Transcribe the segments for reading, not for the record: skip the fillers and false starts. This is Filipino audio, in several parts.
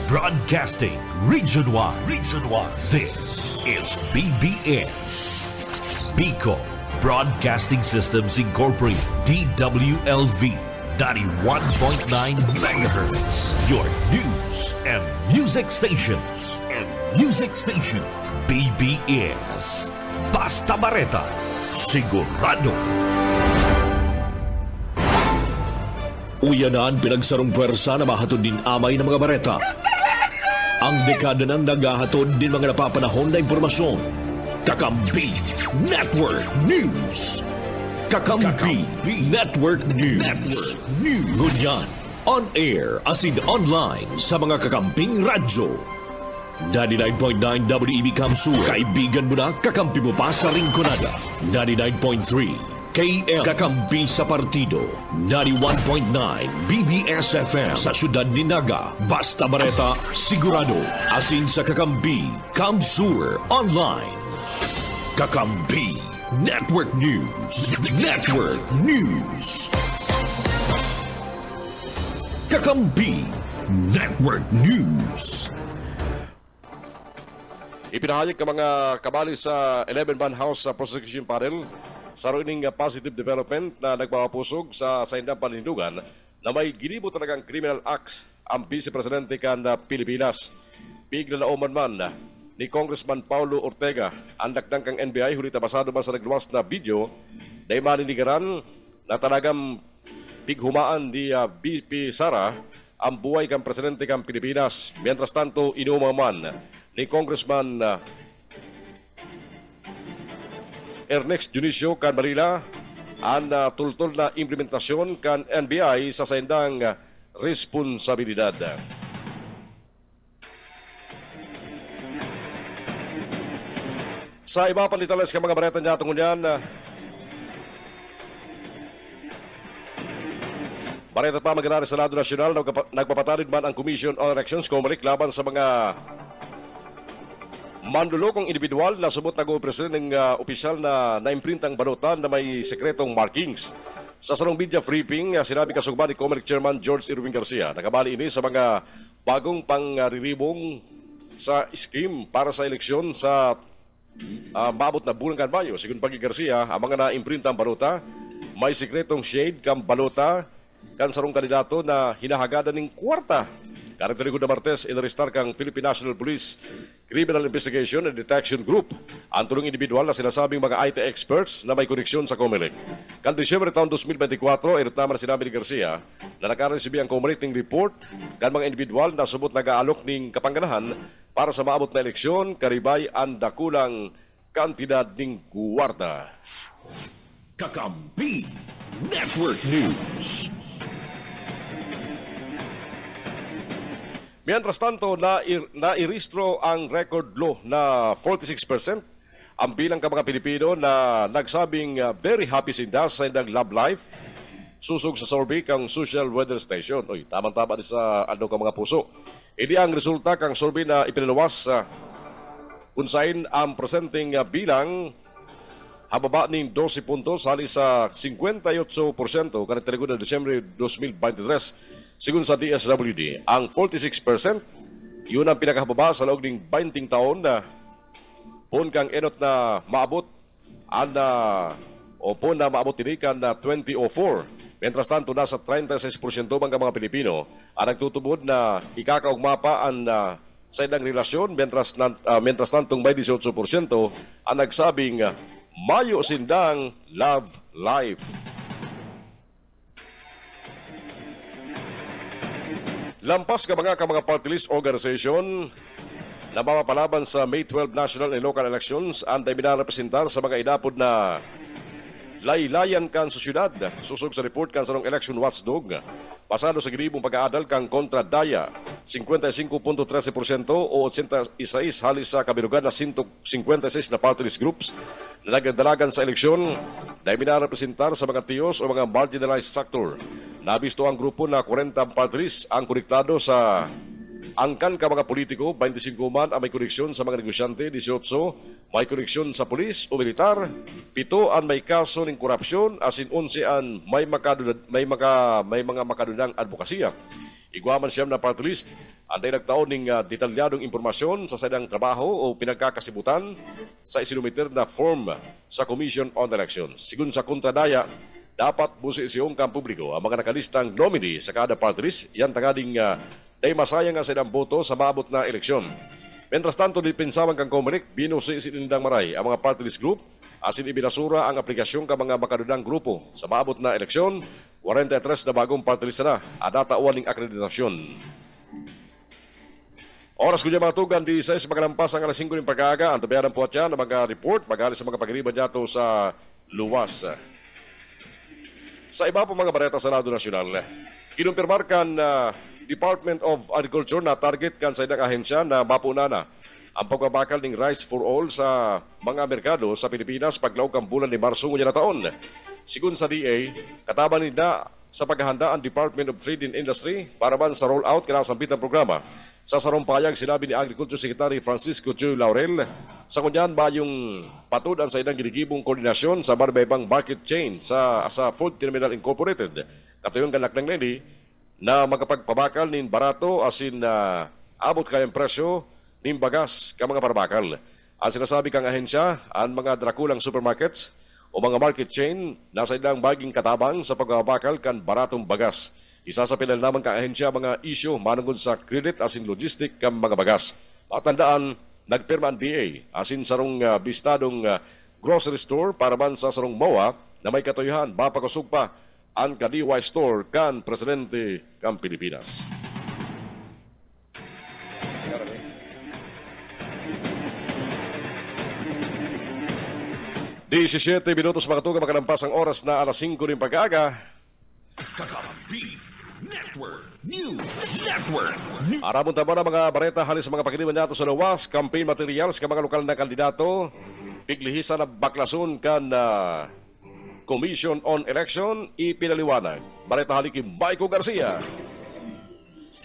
Broadcasting Region 1. Region 1. This is BBS. Bicol Broadcasting Systems Incorporated. DWLV. 91.9 megahertz. Your news and music stations. BBS. Basta Bareta. Sigurado. Uyanan pinagsarong pwersa na mahatod din amay ng mga bareta. Ang dekada ng naghahatod din mga napapanahon na impormasyon. Kakampi Network News. Kakampi Network News. Ngunyan, on air as in online sa mga kakamping radyo. 99.9 WEB Kamsur. Kaibigan mo na, kakampi mo pa sa Rinconada. 99.3 KL Kakampi sa Partido. 91.9 BBS FM sa Syudad ni Naga. Basta Bareta, sigurado. Asin sa Kakampi, Kamsur Online. Kakampi Network News. Kakampi Network News. Ipinahayag ka mga kabali sa 11-man House Prosecution Panel sa ruining positive development na nagpapapusog sa saindang panindugan na may ginibo talagang criminal acts ang Vice Presidente kan Pilipinas. Piglalauman man ni Congressman Paulo Ortega ang dakdang kang NBI hulit basado man sa nagluwas na video na imaninigaran na talagang pighumaan ni BP Sara ang buhay kang Presidente kang Pilipinas. Mientras tanto, inumaman ni Congressman Ernest Junicio kan Manila ang tultol na implementasyon kan NBI sa saindang responsabilidad. Sa iba pang details ka mga bareta niya tungkol yan, bareta pa mag-aaral sa Senado Nasyonal, nagpapatarid man ang Commission on Elections Comelec laban sa mga mandulokong individual na subot na go-present ng opisyal na naimprintang balota na may sekretong markings. Sa salong media briefing, sinabi kasugba ni Comelec Chairman George Irwin Garcia, nakabali ini sa mga bagong pangriribong sa scheme para sa eleksyon sa maabot na bulan kan Mayo. Sigun pagi Garcia, ang mga naimprintang balota may sekretong shade kang balota kan sarong kandidato na hinahagada ng kwarta. Karito ni Guda Martes, inarestar kang Philippine National Police Criminal Investigation and Detection Group ang tulong individual na sinasabing mga IT experts na may koneksyon sa Comelec. Kan Disyembre taon 2024, irot naman sinabi ni Garcia na nakareceive ang Comelec ng report kan mga individual na subot nag-aalok ng kapangganahan para sa maabot na eleksyon karibay ang dakulang kantidad ng guwarda. Kakampi Network News. Mientras tanto, nairistro ang record low na 46% ang bilang ka mga Pilipino na nagsabing very happy sinda sa indang love life. Susog sa survey kang Social Weather Station. Oy, tamang-tama din sa ano ka mga puso. Ini ang resulta kang survey na ipinalawas kunsain ang presenting bilang hababa ng 12 puntos halis sa 58% kanang telegon na Disyembre 2023. Sigun sa DSWD, ang 46%, yun ang pinakahababa sa loob ng 20 taon na pun kang enot na maabot o pun na maabot tinikan na 2004. Mientras tanto, nasa 36% bang mga Pilipino ang nagtutubod na ikakaugma pa ang sa ilang relasyon, mientras tantong may 18% ang nagsabing mayo sindang love life. Lampas ka mga party list organization na mapapalaban sa May 12 national and local elections ang tayo minarepresentar sa mga inapod na laylayan kan sa syudad. Susog sa report kan sa nung election watchdog. Pasado sa ginibong pag-aadal kang kontra Daya, 55.13% o 86 halis sa kabirugan na 156 na party list groups na nagdalagan sa eleksyon na minarepresentar sa mga tiyos o mga marginalized sector. Nabisto ang grupo na 40 party list ang konektado sa angkan ka mga politiko, 25 man ang may koneksyon sa mga negosyante, 18 may koneksyon sa pulis o militar, 7 ang may kaso ng korupsyon, asin 11 ang may mga makadudang advokasya. Igwaman siyam na party list. Antay nagtaon ng detalyadong impormasyon sa sadang trabaho o pinagkakasibutan sa isinumiter na form sa Commission on Elections. Sigun sa kontradaya, dapat busisiyong kang publiko ang mga nakalistang nominee sa kada party list. Yan tangading tay masayang nga sadang boto sa maabot na eleksyon. Mientras tanto, dipensawan kang Comelec, binusi isinindang maray ang mga party list group asin ibinasura ang aplikasyon ka mga makadudang grupo sa maabot na eleksyon. 43 na bagong party list na adatawan ng akreditasyon. Oras ko niya mga tugan, di sa magalampas ang alas 5 ng pag-aaga. Ang tabihan po siya na mga report, magaling sa mga pagkiriban niya to sa luwas. Sa iba po mga bareta sa Lado Nasyonal, kinumpirmar kan Department of Agriculture na target kan sa idang ahensya na mapuna na ang pagbabakal ng Rice for All sa mga merkado sa Pilipinas paglaog ang bulan ni Marso ng taon. Sigun sa DA, katabang nila sa paghahanda ang Department of Trade and Industry para man sa roll-out kinasambitan programa. Sa sarumpayag, sinabi ni Agriculture Secretary Francisco Chu Laurel, sa kunyan ba yung patud ang sa idang ginigibong koordinasyon sa barbaybang market chain sa Food Terminal Incorporated. Katuyon kanak ng nini na magkapagpabakal nin barato asin abot kayang presyo nin bagas ka mga parbakal. Ang sinasabi kang ahensya, ang mga drakulang supermarkets o mga market chain nasa idang baging katabang sa pagbabakal kan baratong bagas. Isa sa pinal naman ka ahensya mga isyo manungod sa credit asin logistic kam mga bagas. Matandaan, nagpirma ang DA asin sarong bistadong grocery store para man sa sarong MOA na may katuyuhan mapakusog pa ang Kadiwa Store kan Presidente kan Pilipinas. 17 minutos mga tuga, makalampas ang oras na alas 5 ng pag-aaga. Kakampi Network News Network. Aramon tamo na mga bareta halis sa mga pagkiliman nato sa lawas, campaign materials ka mga lokal na kandidato, piglihisan na baklason kan Commission on Election, ipinaliwanag. Bareta haliki Baiko Garcia.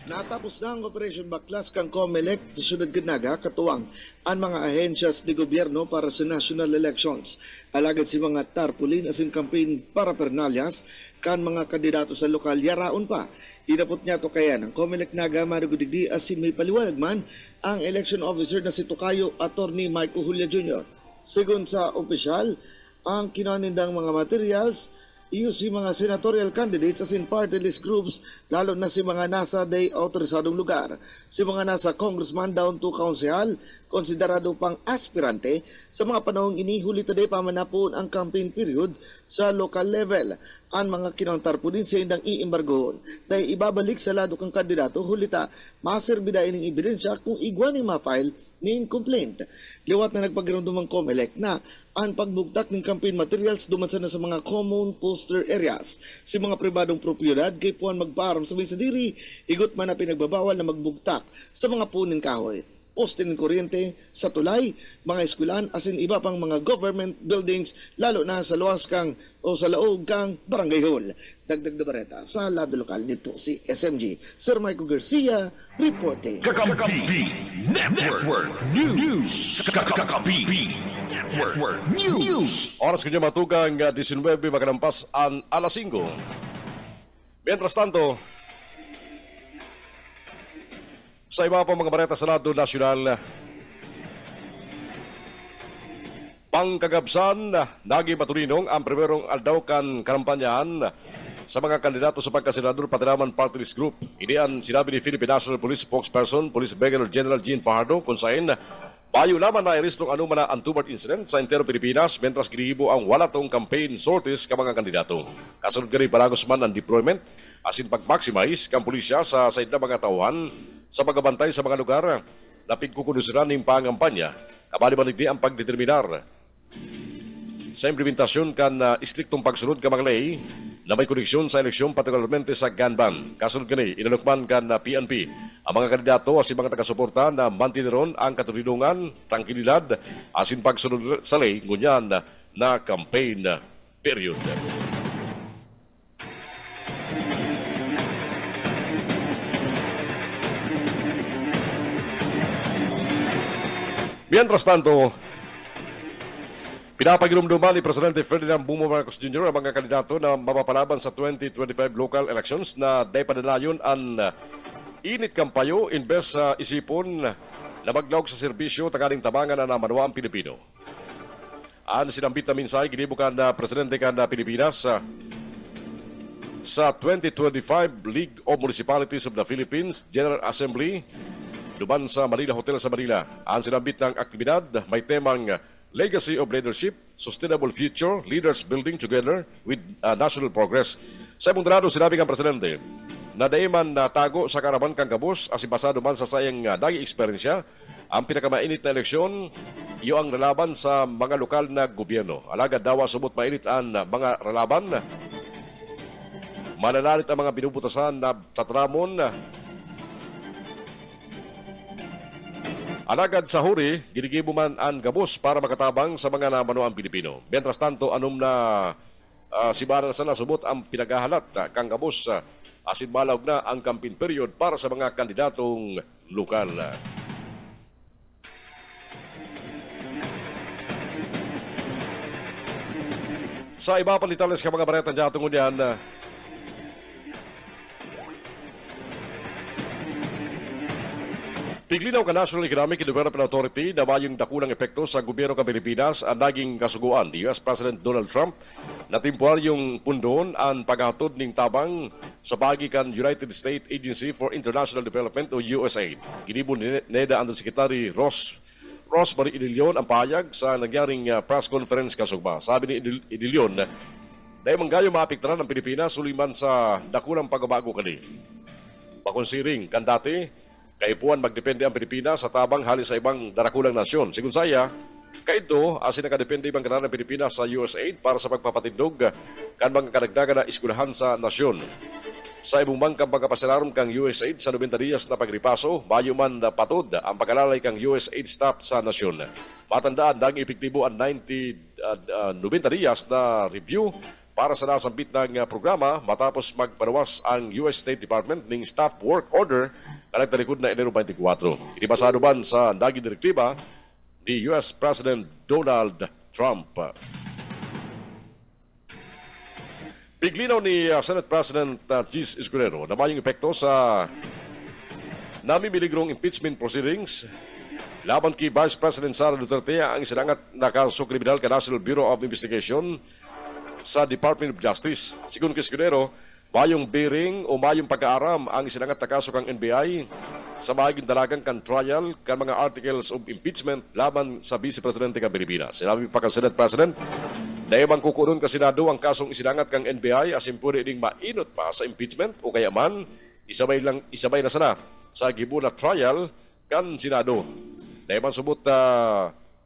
Natapos na ang Operation Baklas kang Comelec sa Syudad Ganaga katuwang ang mga ahensyas de gobyerno para sa national elections. Alagad si mga tarpulin asin campaign para pernalyas kan mga kandidato sa lokal yaraon pa. Inapot niya to kaya ng Comelec Naga marugudigdi asin may paliwanag man ang election officer na si Tokayo Attorney Michael Julia Jr. Sigon sa opisyal, ang kinanindang mga materials iyo si mga senatorial candidates as in party list groups, lalo na si mga nasa day autorisadong lugar. Si mga nasa congressman down to council, konsiderado pang aspirante sa mga panahong inihuli today pamanapon ang campaign period sa local level. Ang mga kinantar po din sa indang i-embargoon dahil ibabalik sa lado kang kandidato hulita maserbidain ng ebidensya kung igwa ng ma-file ng complaint. Liwat na nagpagirundum ang Comelec na ang pagbugtak ng campaign materials dumansa na sa mga common poster areas. Si mga pribadong propiedad kay puan magparam sa may sadiri, igot man na pinagbabawal na magbugtak sa mga punin kahoy, poste ng kuryente, sa tulay, mga eskwelahan, asin iba pang mga government buildings, lalo na sa luwas kang o sa laog kang barangay hall. Dagdag na bareta sa lado lokal nito si SMG. Sir Michael Garcia, reporting. Kakampi Network News. Kakampi Network News. Oras ko niya matugang 19, makalampas ang alas 5. Mientras tanto, sa iba pa mga bareta sa lado nasyonal, pangkagabsan, naging matulinong ang primerong aldaw kan karampanyahan sa mga kandidato sa pagkasenador Patiraman Party List Group. Inian sinabi ni Philippine National Police Spokesperson, Police Brigadier General Jean Fajardo, kung saan bayo naman na iristong anuman na untoward incident sa entero Pilipinas mentras ginihibo ang walatong campaign sorties ka mga kandidato. Kasunod gani palagos man ang deployment asin pag-maximize kang pulisya sa side na mga tauhan sa pagbabantay sa mga lugar na pigkukunusiran ng pangampanya. Kabalibanig ni ang pagdeterminar sa implementasyon kan istriktong pagsunod ka mga lay na may koneksyon sa eleksyon partikularmente sa Ganban. Kasunod gani, inalukman kan PNP ang mga kandidato asin mga taga-suporta na mantineron ang katulidungan, tangkilidad asin pagsunod sa lay ngunyan na campaign period. Mientras tanto, Pinapagilumduman ni Presidente Ferdinand Bongbong Marcos Jr. ang mga kandidato na mapapalaban sa 2025 local elections na day padalayon ang init kampayo imbes sa isipon na maglawag sa serbisyo takaling tabangan na namanwa ang Pilipino. Ang sinambit na minsay ginibukan na Presidente kan na Pilipinas sa 2025 League of Municipalities of the Philippines General Assembly duman sa Manila Hotel sa Manila. Ang sinambit ng aktibidad may temang Legacy of Leadership, Sustainable Future, Leaders Building Together with National Progress. Sa mundrado, sinabi ng Presidente na daiman natago sa karaman kang kabus asin pasado man sa sayang dagi eksperyensya ang pinakamainit na eleksyon iyo ang relaban sa mga lokal na gobyerno. Alagad dawa sumot mainit ang mga relaban. Malalalit ang mga binubutasan na tatramon. Alagad sa huri, ginigibo man ang gabos para makatabang sa mga namano ang Pilipino. Mientras tanto, anom na si Baran sana subot ang pinagahalat kang gabos asin malawag na ang campaign period para sa mga kandidatong lokal. Sa iba pang detalles ka mga baretan dyan tungkol yan, piglinaw ka National Economic and Development Authority na mayong dakulang epekto sa gobyerno ng Pilipinas ang naging kasuguan ni US President Donald Trump na temporaryong pundon ang paghatod ng tabang sa pagikan United States Agency for International Development o USAID. Ginibon ni NEDA Undersecretary Rosemary Idilion ang pahayag sa nangyaring press conference kasugba. Sabi ni Idilion, dahil manggayo maapektaran ng Pilipinas suliman sa dakulang pagbabago kani. Pakonsiring kan dati, kaipuan magdepende ang Pilipinas sa tabang halis sa ibang darakulang nasyon. Sigun saya, kaito asin nakadepende ibang kanana ng Pilipinas sa USAID para sa pagpapatindog kan mga kadagdagan na iskulahan sa nasyon. Sa ibong mangkang pagkapasalarom kang USAID sa 90 diyas na pagripaso, bayo man patod ang pag-alalay kang USAID staff sa nasyon. Matandaan dang epektibo ang 90 diyas na review para sa nasambit ng programa matapos magpanawas ang US State Department ng Stop Work Order na nagtalikod na Enero 24. Inibasado man sa naging direktiba ni US President Donald Trump. Piglinaw ni Senate President Chis Escudero na mayong epekto sa namimiligrong impeachment proceedings laban kay Vice President Sara Duterte ang isinangat na kaso kriminal ka National Bureau of Investigation sa Department of Justice. Sigun kay Escudero, mayong bearing o mayong pag-aaram ang isinangat na kaso kang NBI sa mahiging dalagang kan trial kan mga articles of impeachment laban sa Vice Presidente ng Pilipinas. Sinabi pa kang Senate President, dahil man kukunon ka Senado ang kasong isinangat kang NBI asin pwede ding mainot pa sa impeachment o kaya man isabay na sana sa gibo na trial kan Senado. Dahil man subot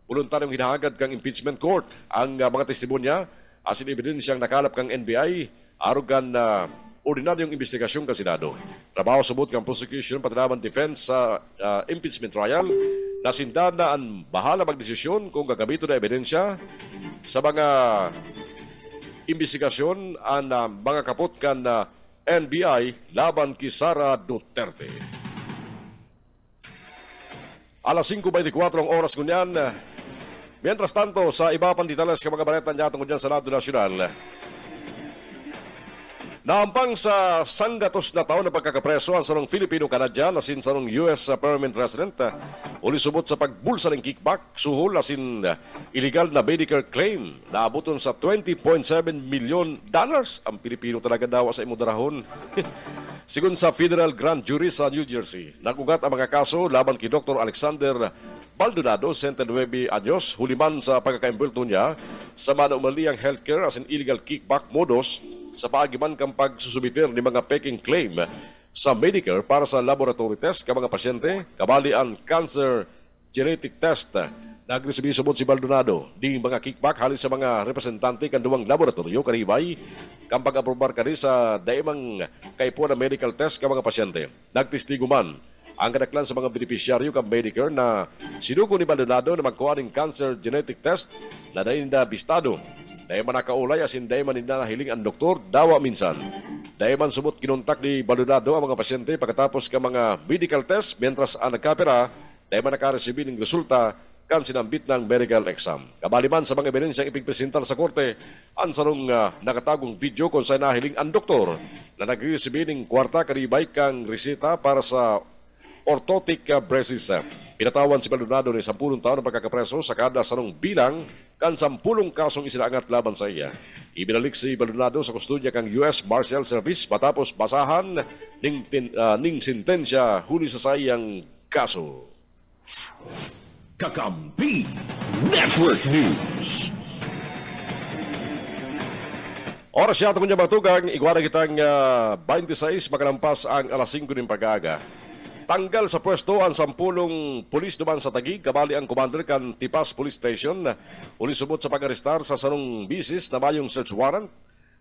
voluntaryong hinahagad kang impeachment court ang mga testimonya asin ebidensyang nakalap kang NBI arugan na ordinaryong investigasyon ka Senado. Trabaho subot kang prosecution pati naman defense sa impeachment trial na sindan na ang bahala magdesisyon kung gagamito na ebidensya sa mga investigasyon ang mga kapot kan NBI laban kay Sara Duterte. Alas 5:24 ang oras kunyan. Mientras tanto, sa iba pang detalles ka mga baletan dyan tungkol dyan sa Senado Nacional, naampang sa sanggatos na taon na pagkakapreso ang sarong Filipino-Canadian asin sarong US permanent resident uli subot sa pagbulsa ng kickback, suhol asin illegal na Medicare claim na abuton sa $20.7 million. Ang Pilipino talaga daw sa imudarahon. Sigun sa Federal Grand Jury sa New Jersey, nagugat ang mga kaso laban kay Dr. Alexander Baldonado, 79 anyos, huliman sa pagkakaimbulto niya sa manumaliang healthcare as an illegal kickback modus sa paagiman kang pagsusubiter ni mga peking claim sa Medicare para sa laboratory test ka mga pasyente, kabali ang cancer genetic test. Nagresubi subot si Baldonado di mga kickback halis sa mga representante kan duwang laboratorio kanibay kang pag-aprobar kani sa daimang kaipuan na medical test ka mga pasyente. Nagtestigo man ang kadaklan sa mga beneficiaryo kang Medicare na sinugo ni Baldonado na magkuha ng cancer genetic test na dahin na bistado. Dahil man nakaulay asin dahil man hindi nahiling ang doktor dawa minsan. Dahil man sumot kinontak ni Baldonado ang mga pasyente pagkatapos ka mga medical test mientras ang nagkapera dahil man nakaresibin ng resulta kan sinambit ng medical exam. Kabaliman sa mga ebidensyang ipigpresentar sa korte, ang sarong nakatagong video kung saan nahiling ang doktor na nagre-resibe ng kwarta karibay kang resita para sa orthotic braces. Pinatawan si Baldonado ni 10 taon ng pagkakapreso sa kada sarong bilang kan 10 kasong isinaangat laban sa iya. Ibinalik si Baldonado sa kustodya kang US Marshal Service matapos basahan ning sentensya huli sa sayang kaso. Kakampi Network News. Oras siya itong batugang, igwara kitang 26 makalampas ang alas 5 ng pag-aaga. Tanggal sa pwesto ang 10 pulis duman sa Taguig, kabali ang commander kan Tipas Police Station. Uli subot sa pag-arestar sa sanong bisis na mayong search warrant.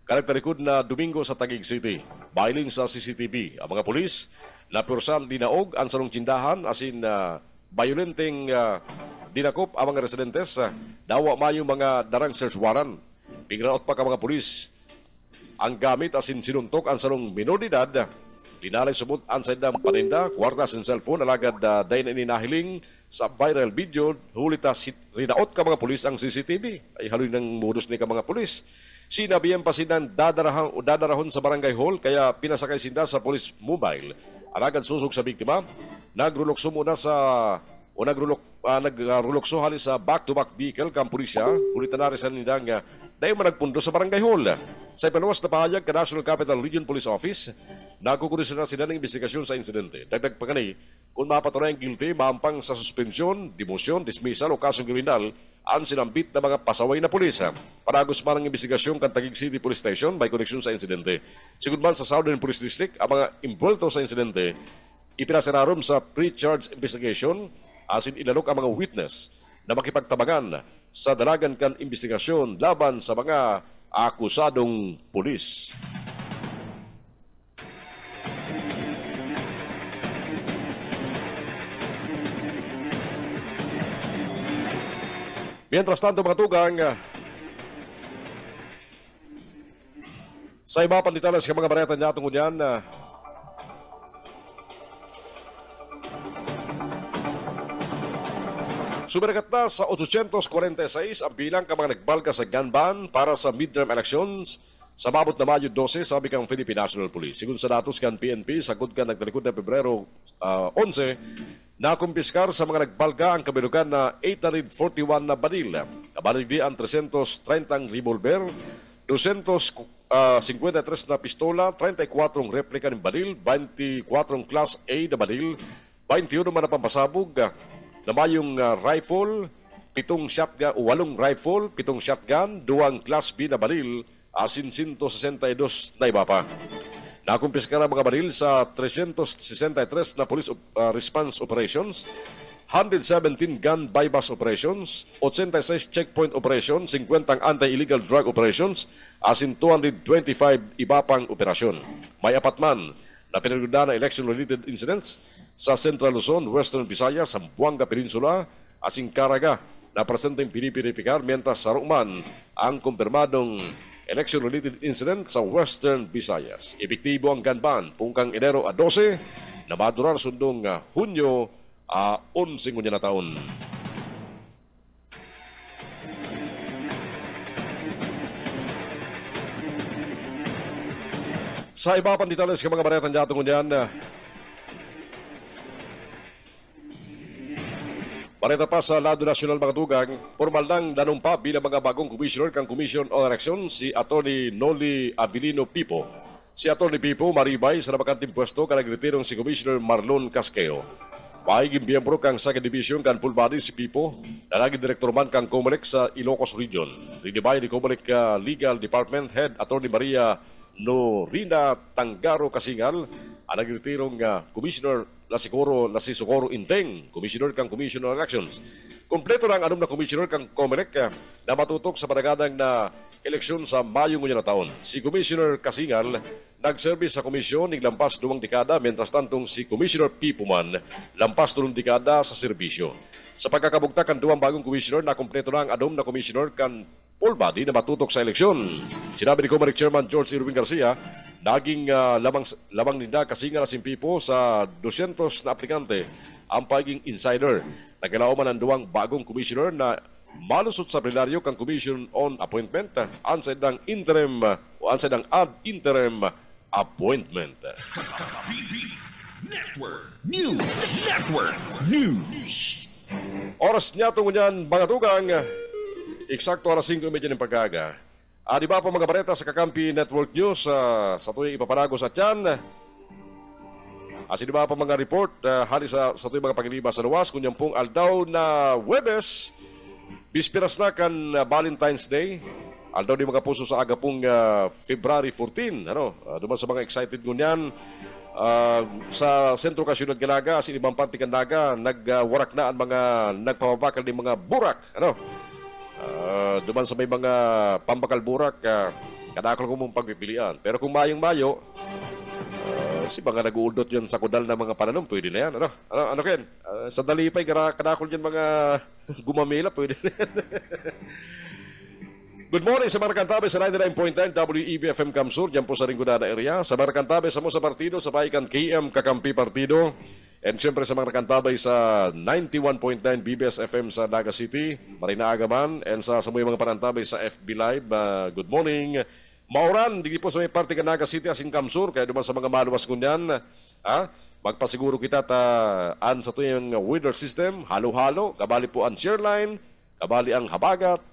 Karakterikod na Domingo sa Taguig City. Bailing sa CCTV, ang mga pulis na pursal dinaog ang sanong tsindahan asin violenteng dinakop ang mga residentes. Dawa mayong mga darang search warrant. Pigraot pa ka mga pulis ang gamit asin sinuntok ang sanong minoridad. Linalay subot ang sadang paninda, kwartas and cellphone, alagad dahin ininahiling sa viral video, hulita rinaot ka mga pulis ang CCTV. Ay haloy ng modus ni ka mga pulis. Sinabihan pa sinang dadarahon sa barangay hall, kaya pinasakay sinda sa police mobile. Alagad susog sa biktima, nagrulokso muna sa nagrulokso halis sa back-to-back vehicle kang pulisya, ulitan na rin sa nindang dahil managpundo sa barangay hall. Sa ipalawas na pahayag ka National Capital Region Police Office, nagkukulisyon na sila ng investigasyon sa insidente. Dagdag pa kanay, kung mapatunay ang guilty, maampang sa suspensyon, demosyon, dismissal o kasong kriminal ang sinambit na mga pasaway na pulis. Paragos man ang investigasyon kan Taguig City Police Station may koneksyon sa insidente. Sigud man sa Southern Police District, ang mga involved sa insidente ipinasirarom sa pre-charge investigation asin ilalok ang mga witness na makipagtabangan sa dalagan kan investigasyon laban sa mga akusadong pulis. Mientras tanto mga tugang, sa iba pang detalles sa mga bareta niya tungkol yan, sumiragat na sa 846 ang bilang ka mga nagbalga sa gun ban para sa midterm elections sa mabot na Mayo 12, sabi kang Philippine National Police. Sigun sa datos kan PNP, sagod ka nagtalikod na Pebrero 11, nakumpiskar sa mga nagbalga ang kabilugan na 841 na baril. Kabaligdi ang 330 revolver, 253 na pistola, 34 replika ng baril, 24 Class A na baril, 21 man na pampasabog, na mayong rifle, 7 shotgun, 8 rifle, 7 shotgun, 2 Class B na baril, asin 162 na iba pa. Nakumpiska na mga baril sa 363 na police response operations, 117 gun bypass operations, 86 checkpoint operations, 50 anti-illegal drug operations, asin 225 iba pang operasyon. May 4 man na pinagduda na election-related incidents sa Central Luzon, Western Visayas, Zamboanga Peninsula, asing Caraga na presenteng pinipiripikar, mientras sa Rukman ang kumpirmadong election-related incident sa Western Visayas. Epektibo ang gun ban pungkang Enero 12 na madurar sundong Hunyo 11 na taon. Sa iba pang detalles ka mga baretan dyan tungkol yan, bareta pa sa lado nasyonal mga tugang, formal nang nanumpa bilang mga bagong commissioner kang Commission on Elections si Atty. Noli Abilino Pipo. Si Atty. Pipo maribay sa nabakanting pwesto ka nagretirong si Commissioner Marlon Casqueo. Paiging biyembro kang Second Division kan full body si Pipo na naging direktor man kang COMELEC sa Ilocos Region. Rinibay ni COMELEC Legal Department Head Atty. Maria Norina Tangaro Kasingal ang nagretirong Commissioner na si Socorro Inteng, Commissioner kang Commission on Elections. Kompleto na ang na Commissioner kang COMELEC na matutok sa panagadang na eleksyon sa Mayo ngayon na taon. Si Commissioner Kasingal nagservice sa komisyon ng lampas 2 dekada, mientras tantong si Commissioner Pipuman lampas 2 dekada sa serbisyo. Sa pagkakabugta kan 2 bagong commissioner na kompleto na ang na commissioner kan full body na matutok sa eleksyon. Sinabi ni Comelec Chairman George Irwin Garcia, naging lamang ninda kasinga na simpipo sa 200 na aplikante ang pagiging insider. Nagkalauman ang duwang bagong commissioner na malusot sa plenaryo kang Commission on Appointment ansay ng interim o ansay ng ad interim appointment. Network News. Oras niya tungo niyan, mga tugang, eksakto alas 5:30 ng pagkaga. Di ba po mga bareta sa Kakampi Network News sa tuwing ipapanagos at yan? Di ba po mga report hali sa tuwing mga pagiliba sa luwas, kunyang pong aldaw na Webes, bispiras na kan Valentine's Day, aldaw di mga puso sa aga pong February 14, duman sa mga excited ngunyan, sa sentro kasyunad Galaga, sa ibang parte Kandaga, nagwarak na ang mga nagpapabakal ng mga burak. Duman sa may mga pambakal burak, kadakal ko mong pagpipilian. Pero kung mayong-mayo, si mga nag-uuldot yun sa kudal na mga pananom, pwede na yan. Ano Ken? Sa dalipay, kadakol yun mga gumamila, pwede na yan. Good morning sa Maracantabe sa 99.9 WEB-FM Kamsur, dyan po sa Rinconada area. Sa Maracantabe sa Musa Partido, sa Paikan KM Kakampi Partido. And siyempre sa Maracantabe sa 91.9 BBS-FM sa Naga City, Marina Agaman. And sa mga Parantabe sa FB Live, good morning. Mauran, hindi po sa may parte ka Naga City asing Kamsur, kaya duman sa mga maluwas kunyan. Magpasiguro kita an sa tuyong weather system, halo-halo, kabali po ang shareline, kabali ang habagat,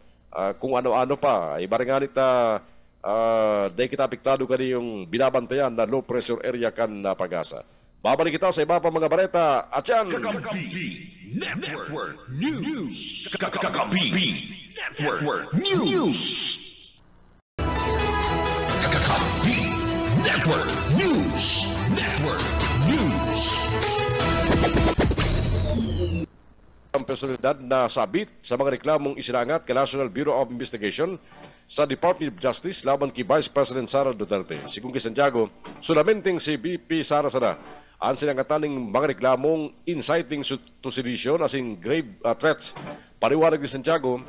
kung ano-ano pa, ibaranganit dahil kita apektado ka yung binabantayan na low pressure area kan na pag-asa. Babalik kita sa iba pa mga bareta at yan. Kakampi Network News. Kakampi Network News. Kakampi Network News. Ang personalidad na sabit sa mga reklamong isinangat kay National Bureau of Investigation sa Department of Justice laban kay Vice President Sara Duterte. Si Kung Santiago, sulamenteng si BP Sara Sara ang sinangataning mga reklamong inciting to sedition as in grave threats. Pariwanag ni Santiago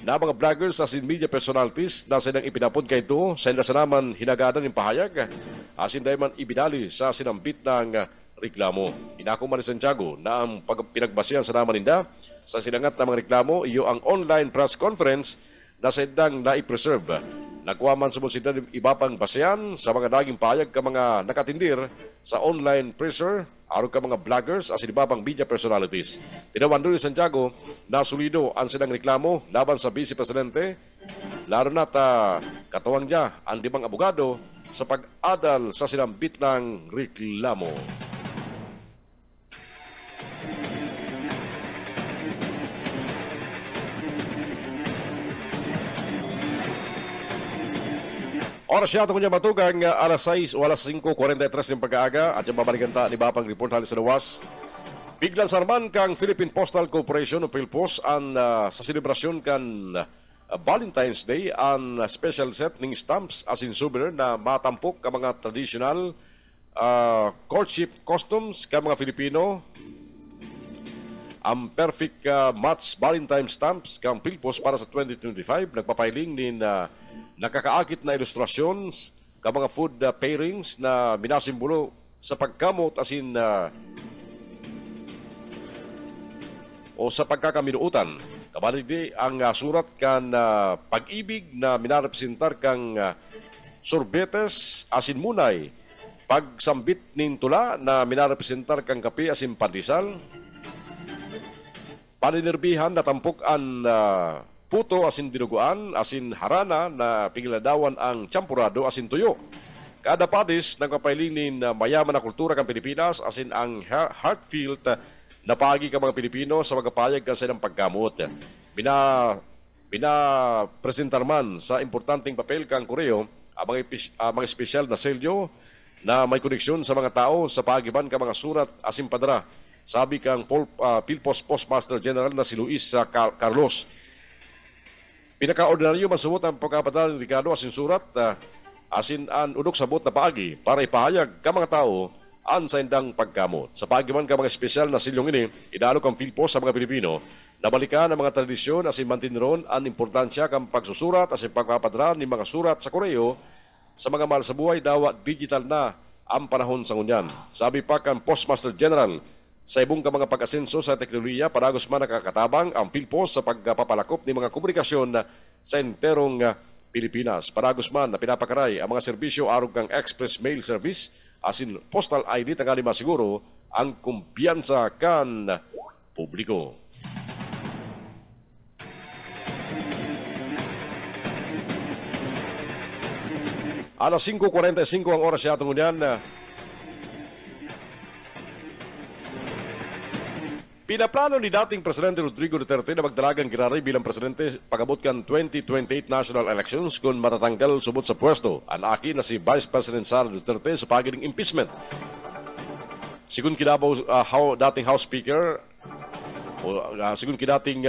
na mga vloggers as in media personalities na silang ipinapod kay ito sa naman hinagadan ng pahayag as in man ibinali sa sinambit ng reklamo. Inako man ni Santiago na ang pinagbasihan sa naman ninda sa sinangat na mga reklamo iyo ang online press conference na sa idang na-preserve. Nagkuha man sumusunod iba pang basehan sa mga naging pahayag ka mga nakatindir sa online presser aron ka mga vloggers as iba pang media personalities. Tinawan doon ni Santiago na solido ang silang reklamo laban sa Vice Presidente, lalo na't katuwang niya ang 5 abogado sa pag-adal sa sinambit ng reklamo. Oras siya ito kanya matugang alas 6 o alas 5:43 ng pag-aaga at yung babalikan ta ni Bapang report halis sa luwas. Biglang sarman kang Philippine Postal Corporation o PhilPost ang sa selebrasyon kan Valentine's Day ang special set ng stamps as in souvenir na matampok ka mga traditional courtship costumes ka mga Filipino. Ang perfect match Valentine stamps kang PhilPost para sa 2025 nagpapiling ni nakakaakit na ilustrasyon ka mga food pairings na minasimbolo sa pagkamot as in o sa pagkakaminuutan. Kabali ang surat kan pag-ibig na minarepresentar kang sorbetes asin munay, pagsambit nin tula na minarepresentar kang kape asin pandesal, paninirbihan na tampok ang puto asin dinuguan asin harana na pingiladawan ang champurado asin tuyo. Kada padis nagpapailinin na mayaman na kultura kang Pilipinas asin ang heartfelt na pagi ka mga Pilipino sa magpapayag ka sa ilang pagkamot. Binapresentar man sa importanteng papel kang Koreo ang mga espesyal na selyo na may koneksyon sa mga tao sa pagiban ka mga surat asin padara. Sabi kang PhilPost Postmaster General na si Luis Carlos. Pinaka-ordinaryo masubot ang pagkapadala ni Ricardo asin surat asin ang unok sabot na paagi para ipahayag ka mga tao ang sa indang pagkamot. Sa pagiman ka mga espesyal na silyong ini, idalog ang Philpost sa mga Pilipino na balikan ang mga tradisyon asin mantinron ang importansya kang pagsusurat asin pagpapadra ni mga surat sa koreo sa mga mahal sa buhay dawa digital na ang panahon sa ngunyan. Sabi pa kang Postmaster General, sa ibong ka mga pag-asenso sa teknolohiya, paragos man nakakatabang ang Philpost sa pagpapalakop ni mga komunikasyon sa enterong Pilipinas. Paragos man na pinapakaray ang mga serbisyo arog kang express mail service asin postal ID tangali masiguro ang kumpiyansa kan publiko. Alas 5:45 ang oras sa atong unyan. Pinaplano ni dating Presidente Rodrigo Duterte na magdalagang giraray bilang presidente pagabot kan 2028 national elections kung matatanggal subot sa pwesto ang aki na si Vice President Sara Duterte sa pagiling impeachment. Sigun kidabaw dating House Speaker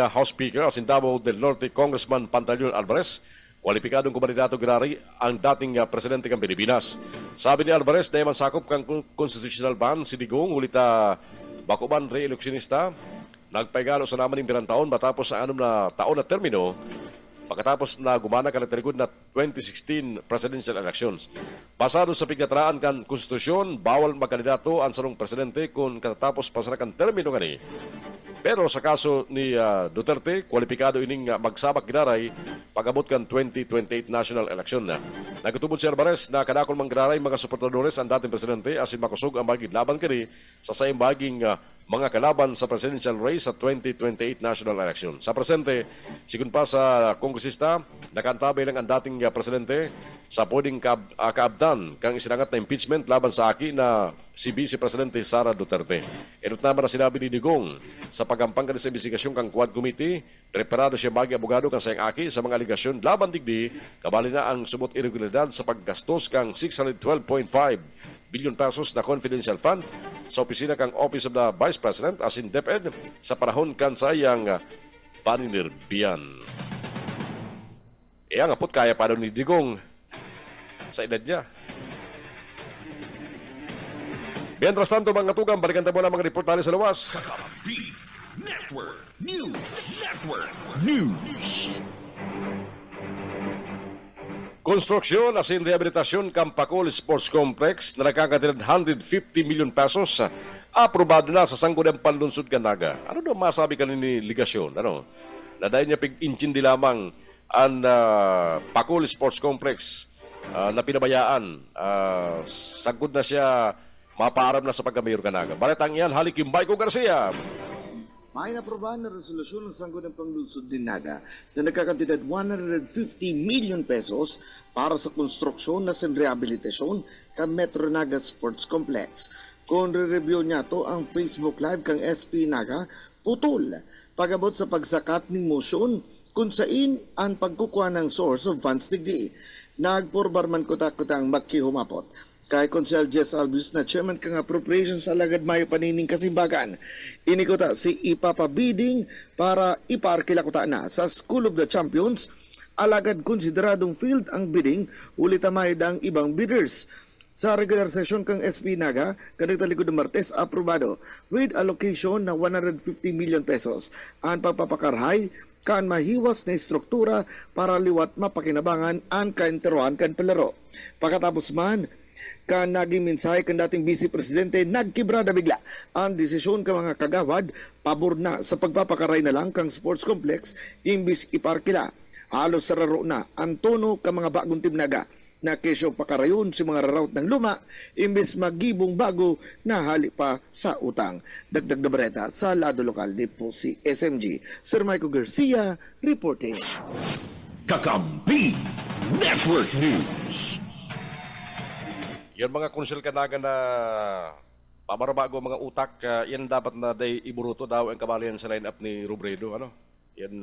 House Speaker asin Davao del Norte Congressman Pantaleon Alvarez, kwalipikadong kumandidato giraray ang dating presidente ng Pilipinas. Sabi ni Alvarez na yaman sakop kang constitutional ban si Digong ulita bakuban re-eleksyonista, nagpaigalo sa naman ng birang taon matapos sa 6 na taon na termino pagkatapos na gumana ka nagtarigod na 2016 presidential elections. Basado sa pignatraan kan konstitusyon, bawal magkandidato ang sarong presidente kung katatapos pasara kan termino gani. Pero sa kaso ni Duterte, kwalipikado ining magsabak ginaray pagabot kan 2028 national election na. Nagtubod si Alvarez na kadakol mang ginaray mga suportadores ang dating presidente asin makusog ang baging laban kini sa sayang baging mga kalaban sa presidential race sa 2028 national election. Sa presente, sigun pa sa kongresista, nakantabay lang ang dating presidente sa pwedeng kaabdan kang isinangat na impeachment laban sa aki na si Vice Presidente Sara Duterte. Enot naman na sinabi ni Digong sa pagampang sa investigasyon kang Quad Committee, preparado siya bagi abogado kang sayang aki sa mga aligasyon laban digdi, kabali na ang sumot irregularidad sa paggastos kang 612.5 billion pesos na confidential fund sa opisina kang Office of the Vice President asin DepEd sa panahon kan sayang paninirbiyan. Ang apot kaya pa ni Digong sa edad niya. Mientras tanto, mga tugang, balikan tayo muna mga report natin sa luwas. Kakampi Network News. Konstruksyon asin rehabilitasyon Kampakol Sports Complex na nakakatirad 150 million pesos aprobado na sa Sangguniang Panlunsod Ganaga. Ano daw masabi ka ni ligasyon? Ano? Na dahil niya pig-intindi lamang ang Pakol Sports Complex na pinabayaan. Sagod na siya mapaarap na sa pagka-mayor Ganaga. Baletang yan, Halikimbay ko Garcia. May naprobahan na resolusyon ng Sangguniang Panlunsod din Naga na nagkakantidad 150 million pesos para sa konstruksyon na rehabilitasyon kang Metro Naga Sports Complex. Kung re-review niya to ang Facebook Live kang SP Naga, putol pagabot sa pagsakat ng motion kung sain ang pagkukuha ng source of funds digdi. Nagporbarman ko takotang makihumapot. Kay Consel Jess Albius na chairman kang appropriations sa Alagad Mayo Panining Kasimbagan. Inikota si ipapabiding para iparkila kuta na sa School of the Champions. Alagad konsideradong field ang bidding ulit may ang ibang bidders. Sa regular session kang SP Naga, kanita likod ng Martes, aprobado with allocation na 150 million pesos. Ang pagpapakarhay kan mahiwas na struktura para liwat mapakinabangan ang kainteruan kan palaro. Pagkatapos man, kan naging mensahe kan dating Vice Presidente, nagkibrada bigla ang desisyon ka mga kagawad, pabor na sa pagpapakaray na lang kang sports complex, imbis iparkila. Halos sararo na ang tono ka mga bagong Team Naga na kesyo pakarayon si mga rarawt ng luma, imbis magibong bago na hali pa sa utang. Dagdag na bareta sa lado lokal di po si SMG. Sir Michael Garcia, reporting. Kakampi Network News. Yan mga konsil Kanaga na pamarabago mga utak, yan dapat na day iburuto daw ang kabalian sa line-up ni Robredo. Ano? Yan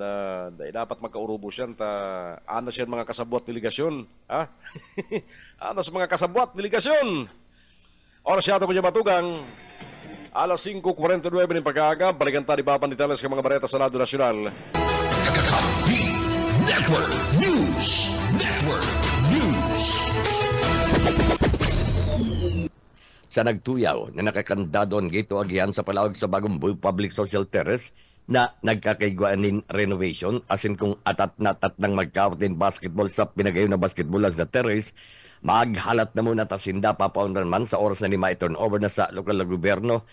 dapat magkaurubos yan. Ano siya mga kasabwat delegasyon? Ha? Ano sa mga kasabwat delegasyon? Oras siya ito po niya matugang. Alas 5:49 ng pagkaaga. Balikan tayo baban details ng mga bareta sa lado nasyonal. Kakampi Network News. sa nagtuyaw na nakakandadon gito agihan sa palawag sa bagong public social terrace na nagkakaigwanin renovation asin kung atat na tatnang magkawatin basketball sa pinagayon na basketballan sa terrace, maghalat na muna tasinda papaundan man sa oras na ni turnover na sa lokal na gobyerno.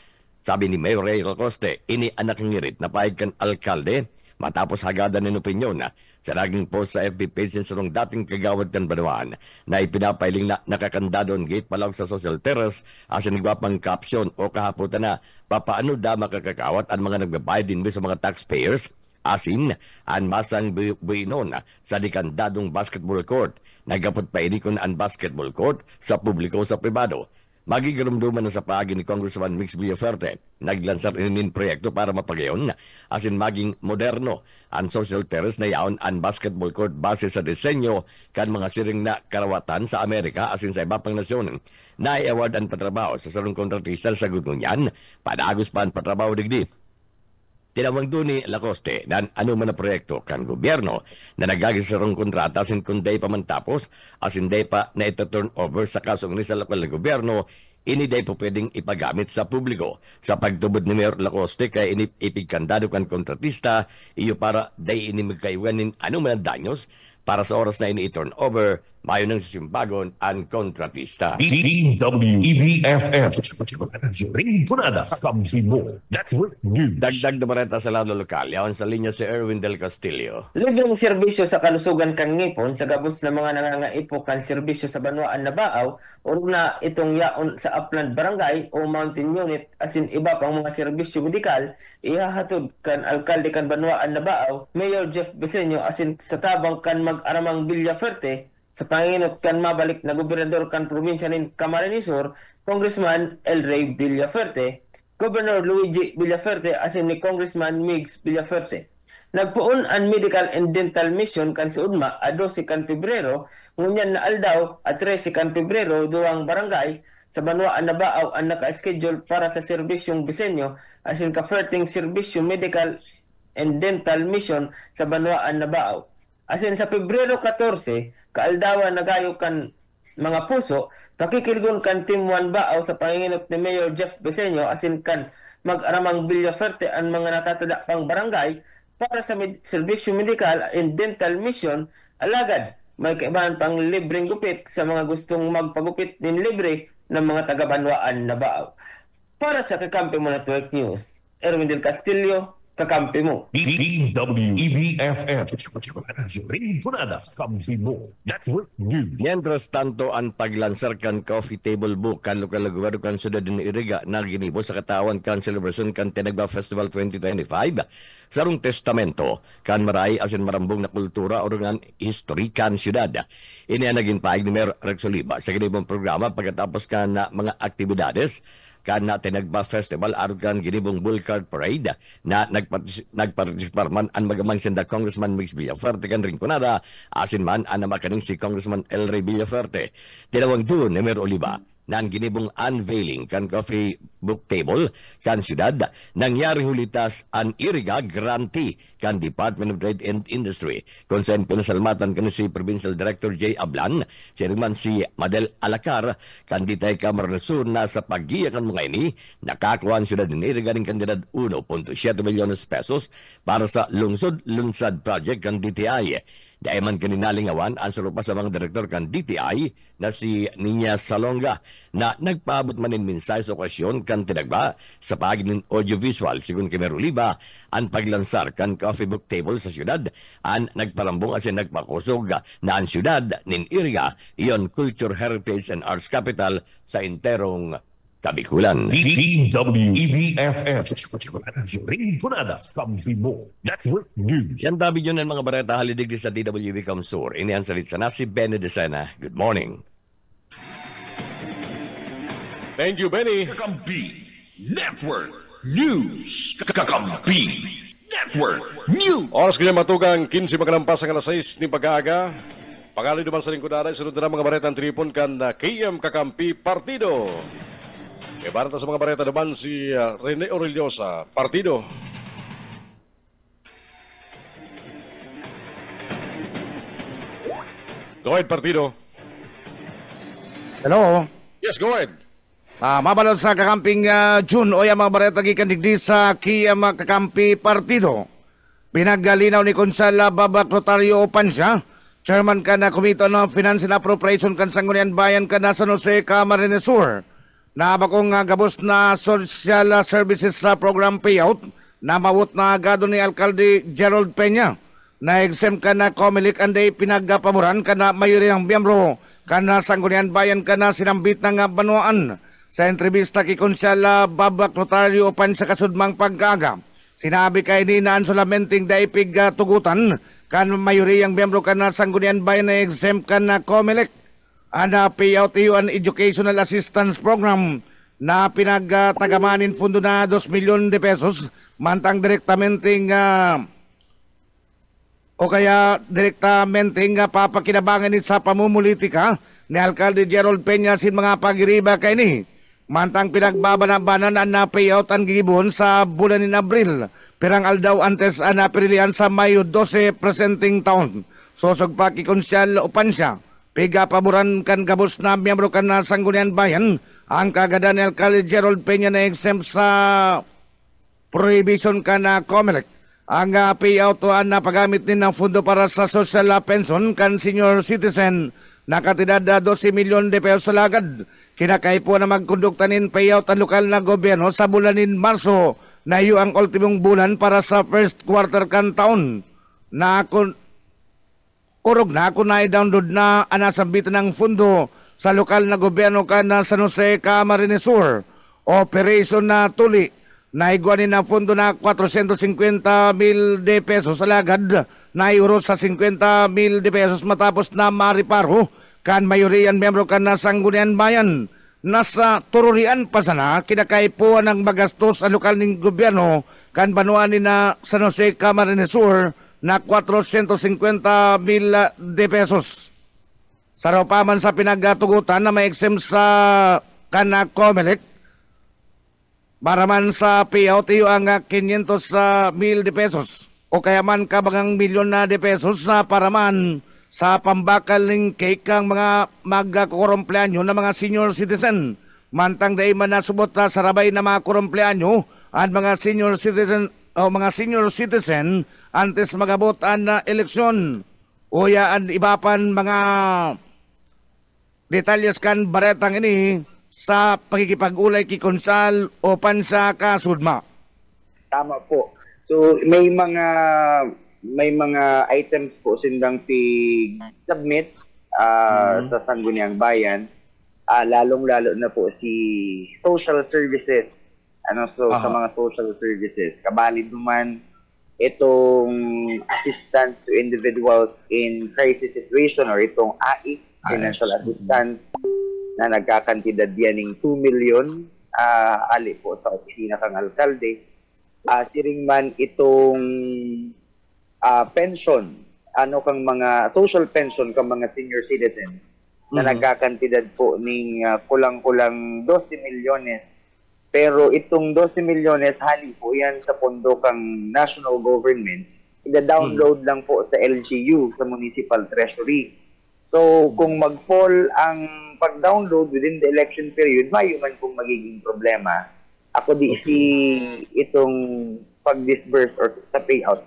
Sabi ni Mayor Ray Lacoste, ini anak ngirit na pahig kan alkalde matapos hagadan ng opinyon sa naging post sa FB page sa nung dating kagawad kan Banawaan na ipinapailing na nakakandadon gate palawag sa social terrace asin nagwapang caption o kahaputan na papaano da makakakawat ang mga nagbabayad din sa mga taxpayers asin ang masang buinon sa dikandadong basketball court. Nagapot pa inikon ang basketball court sa publiko sa pribado. Magigarumduman na sa paagi ni Congressman Mix Villaferte. Naglansar inin proyekto para mapagayon asin maging moderno ang social terrace na yaon ang basketball court base sa disenyo kan mga siring na karawatan sa Amerika asin sa iba pang nasyon. Na-award ang patrabaho sa sarong kontratista sa Gugunyan, padagos pa ang patrabaho digdi. Tinawag doon ni Lacoste na ano man na proyekto kan gobyerno na nagagisarong kontrata asin kung day pa man tapos asin day pa na ito turn over sa kasong ni sa lokal na gobyerno, ini day po pwedeng ipagamit sa publiko. Sa pagtubod ni Mayor Lacoste kaya ipigkandado kan kontratista, iyo para day ini magkaiwanin ano man ang danyos para sa oras na ini i-turn over, mayo ng sisimbagon ang kontratista. DWEBFF Rinconada Kampibo Network News. Dagdag na bareta sa lalo lokal, yaon sa linya si Erwin Del Castillo. Libreng serbisyo sa kalusugan kan ngipon sa gabos na mga nangangaipo kan serbisyo sa Banwaan na Baaw o na itong yaon sa Upland Barangay o Mountain Unit asin iba pang mga serbisyo medikal ihahatod kan alkalde kan Banwaan na Baaw, Mayor Jeff Besenyo asin sa tabang kan mag-aramang Villaferte sa panginot kan mabalik na gobernador kan probinsya ng Camarines Sur, Congressman El Rey Villaferte, Governor Luigi Villaferte asin ni Congressman Migs Villaferte. Nagpuon ang medical and dental mission kan sa Udma a 12 kan Pebrero, ngunyan na aldaw at 13 kan Pebrero duwang barangay sa Banwaan na Baaw ang naka-schedule para sa serbisyong Besenyo asin ka-ferting serbisyo medical and dental mission sa Banwaan na Baaw. Asin sa Pebrero 14, kaaldawan nagayo kan mga puso, pakikilgon kan Team 1 Baaw sa panginginot ni Mayor Jeff Besenyo asin kan mag-aramang Villaferte ang mga natatada pang barangay para sa serbisyo medikal and dental mission, alagad may kaibahan pang libreng gupit sa mga gustong magpagupit din libre ng mga taga-Banwaan na Baaw. Para sa Kakampi Mo Network News, Erwin Del Castillo, Kakampi Mo. DWEBFF Rinconada Kampibo Network News. Mientras tanto, ang paglansar kan coffee table book kan lokal na gobyerno kan Ciudad ng Iriga na ginibo sa katawan kan celebration kan Tinagba Festival 2025 sarong testamento kan maray asin marambong na kultura o nga history kan syudad. Ini ang naging paig ni Mayor Rex Oliva sa ginibong programa pagkatapos kan na mga aktibidades kan na Tinagba Festival aron kan ginibong bull cart parade na nagpartisipar man ang magamang senda Congressman Mix Villaferte kan Rinconada asin man ang namakaning si Congressman El Rey Villaferte. Tinawag doon ni Mayor Oliva na ang ginibong unveiling kan coffee book table kan syudad nangyari hulitas ang Iriga grantee kan Department of Trade and Industry kung saan pinasalmatan kan si Provincial Director J. Ablan, chairman si Madel Alacar kan ditay Kamara Sur na sa paggiyakan mga ini nakakuha ang syudad ng Iriga ng kandidat 1.7 milyones pesos para sa lungsod-lunsad project kan DTI. Dahil man kaninalingawan ang sarupa sa mga direktor kan DTI na si Niña Salonga na nagpaabot manin minsay sa okasyon kan Tinagba sa paginin audiovisual sigun kay Mayor Oliva ang paglansar kan coffee book table sa syudad ang nagparambong asin nagpakusog na ang syudad nin Iriga iyon Culture, Heritage and Arts Capital sa interong Kabikulan. DWEBFF Rinconada Kampibo Network News. Yan tabi yun ang mga bareta halidig sa DWB Kamsur. Ini ang salit sa si Benny Decena. Good morning. Thank you, Benny. Kakampi Network News. Kakampi Network News. Oras ko niya matugang 15 magalampas ang alas 6 ni pag-aaga. Pangali naman sa Rinconada, sunod na mga baretang tripon kan KM Kakampi Partido. E barata sa mga bareta naman si Rene Orellosa, Partido. Go ahead, Partido. Hello. Yes, go ahead. Mabalot sa kakamping June o yung mga bareta gikan digdi sa kiyang kakampi partido. Pinaggalinaw ni Konsala Babak Rotario Opansya, Chairman ka na Komito ng Finance and Appropriation kan Sangguniang Bayan ka na San Jose Camarines Sur. Na bakong gabos na social services sa program payout na mawut na agado ni Alcalde Gerald Peña. Na exempt ka na Comelec anday pinagpaboran ka na mayoriyang miyembro ka na Sangguniang Bayan ka na sinambit ng Banuan. Sa entrevista kay Konsala Babak Rotario Opan sa kasudmang pagkaga, sinabi kay ni naan solamenting daipig tugutan kan mayoriyang miyembro ka na Sangguniang Bayan na exempt ka na Comelec. Ana payout iyo an educational assistance program na pinagtagamanin pundo na 2 milyon de pesos mantang direktamenting o kaya direktamenting papakinabangan sa pamumulitika ni Alcalde Gerald Peña sin mga pagiriba kay ni. Mantang pinagbabanabanan na payout ang gigibon sa bulan ni Abril. Pirang aldaw antes na pirilihan sa Mayo 12 presenting taon. Sosog pa kikonsyal Opansya. Piga paboran kan gabos na miyembro kan na Sangguniang Bayan. Ang kagada ni Alcalde Gerald Peña na exempt sa prohibition ka na Comelec. Ang payout na paggamit din ng fundo para sa social pension kan senior citizen. Nakatidad 12 milyon de pesos lagad. Kinakay po na magkonduktanin payout ang lokal na gobyerno sa bulanin Marso na iyo ang ultimong bulan para sa first quarter kan taon. Urog na ako na i-download na anasambitan ng fundo sa lokal na gobyerno ka na San Jose Camarines Sur. Operation na tuli na iguanin na fundo na 450,000 de pesos alagad na euro sa 50,000 de pesos matapos na mariparo kan mayorian miyembro kan na Sangguniang Bayan. Nasa tururian pa sana kinakaipuan ng magastos sa lokal ng gobyerno kan banuan ni na San Jose Camarines Sur na 450,000 de pesos. Saropaman sa pinagatugutan na may exempt sa kana Comelec para man sa payout iyo ang 500,000 de pesos o kaya man kabangang milyon na de pesos sa paraman sa pambakal ng cake ang mga magkukumpleanyo na mga senior citizen. Mantang day man nasubot sa sarabay na mga kumpleanyo at mga senior citizen o mga senior citizen antes magabot ang eleksyon. Uya ang ibapan mga detalyes kan baretang ini sa pagkikipag-ulay kay Konsal Opansya kasudma. Tama po. So may mga items po sindang submit sa Sangguniang Bayan, lalong-lalo na po si social services. Sa mga social services, kabali duman itong assistance to individuals in crisis situation or itong AI, financial assistance, na nagkakantidad yan ng 2 million ali po sa opisina kang alkalde. Siring man itong pension, kang mga social pension kang mga senior citizens na nagkakantidad po ng kulang-kulang 12 milyones. Pero itong 12 milyones hali po yan sa pondo kang national government. Ida-download lang po sa LGU, sa municipal treasury. So kung mag-fall ang pag-download within the election period, mayo man kung magiging problema. Ako di si itong pag-disburse or sa payout.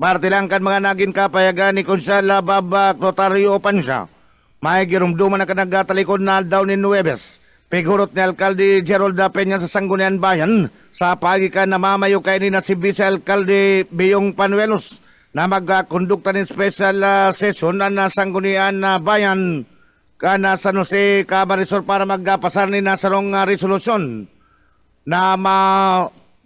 Martilangkan mga naging kapayagan ni Konsala Babak Rotario Opansya. May girumduman na kanagatalikod na daw ni Nueves. Pigurot ni Alcalde Gerald Peña sa Sangguniang Bayan sa pagikan na mamayo kay ni na si Vice Alcalde Beyong Panuelos na magkondukta ng special session na Sangguniang Bayan ka na San Jose Camarines Sur para magpasar ni na sarong resolusyon na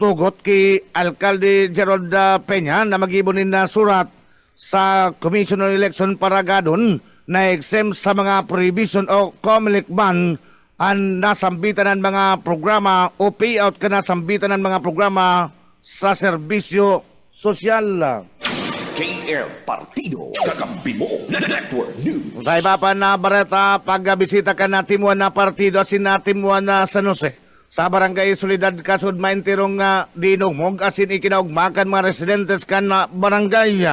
tugot kay Alcalde Gerald Peña na mag-ibunin na surat sa Commission on Election para gadon na exempt sa mga prohibition o Comelec ban ang nasambitan ng mga programa o payout ka nasambitan ng mga programa sa serbisyo sosyal. KR Partido, kakampi mo, Network News. Sa iba pa na bareta, pagbisita ka na timuan na partido asin na timuan na San Jose. Sa Barangay Solidad Kasud maintirong dinungmog asin ikinaugmakan mga residentes kan barangay.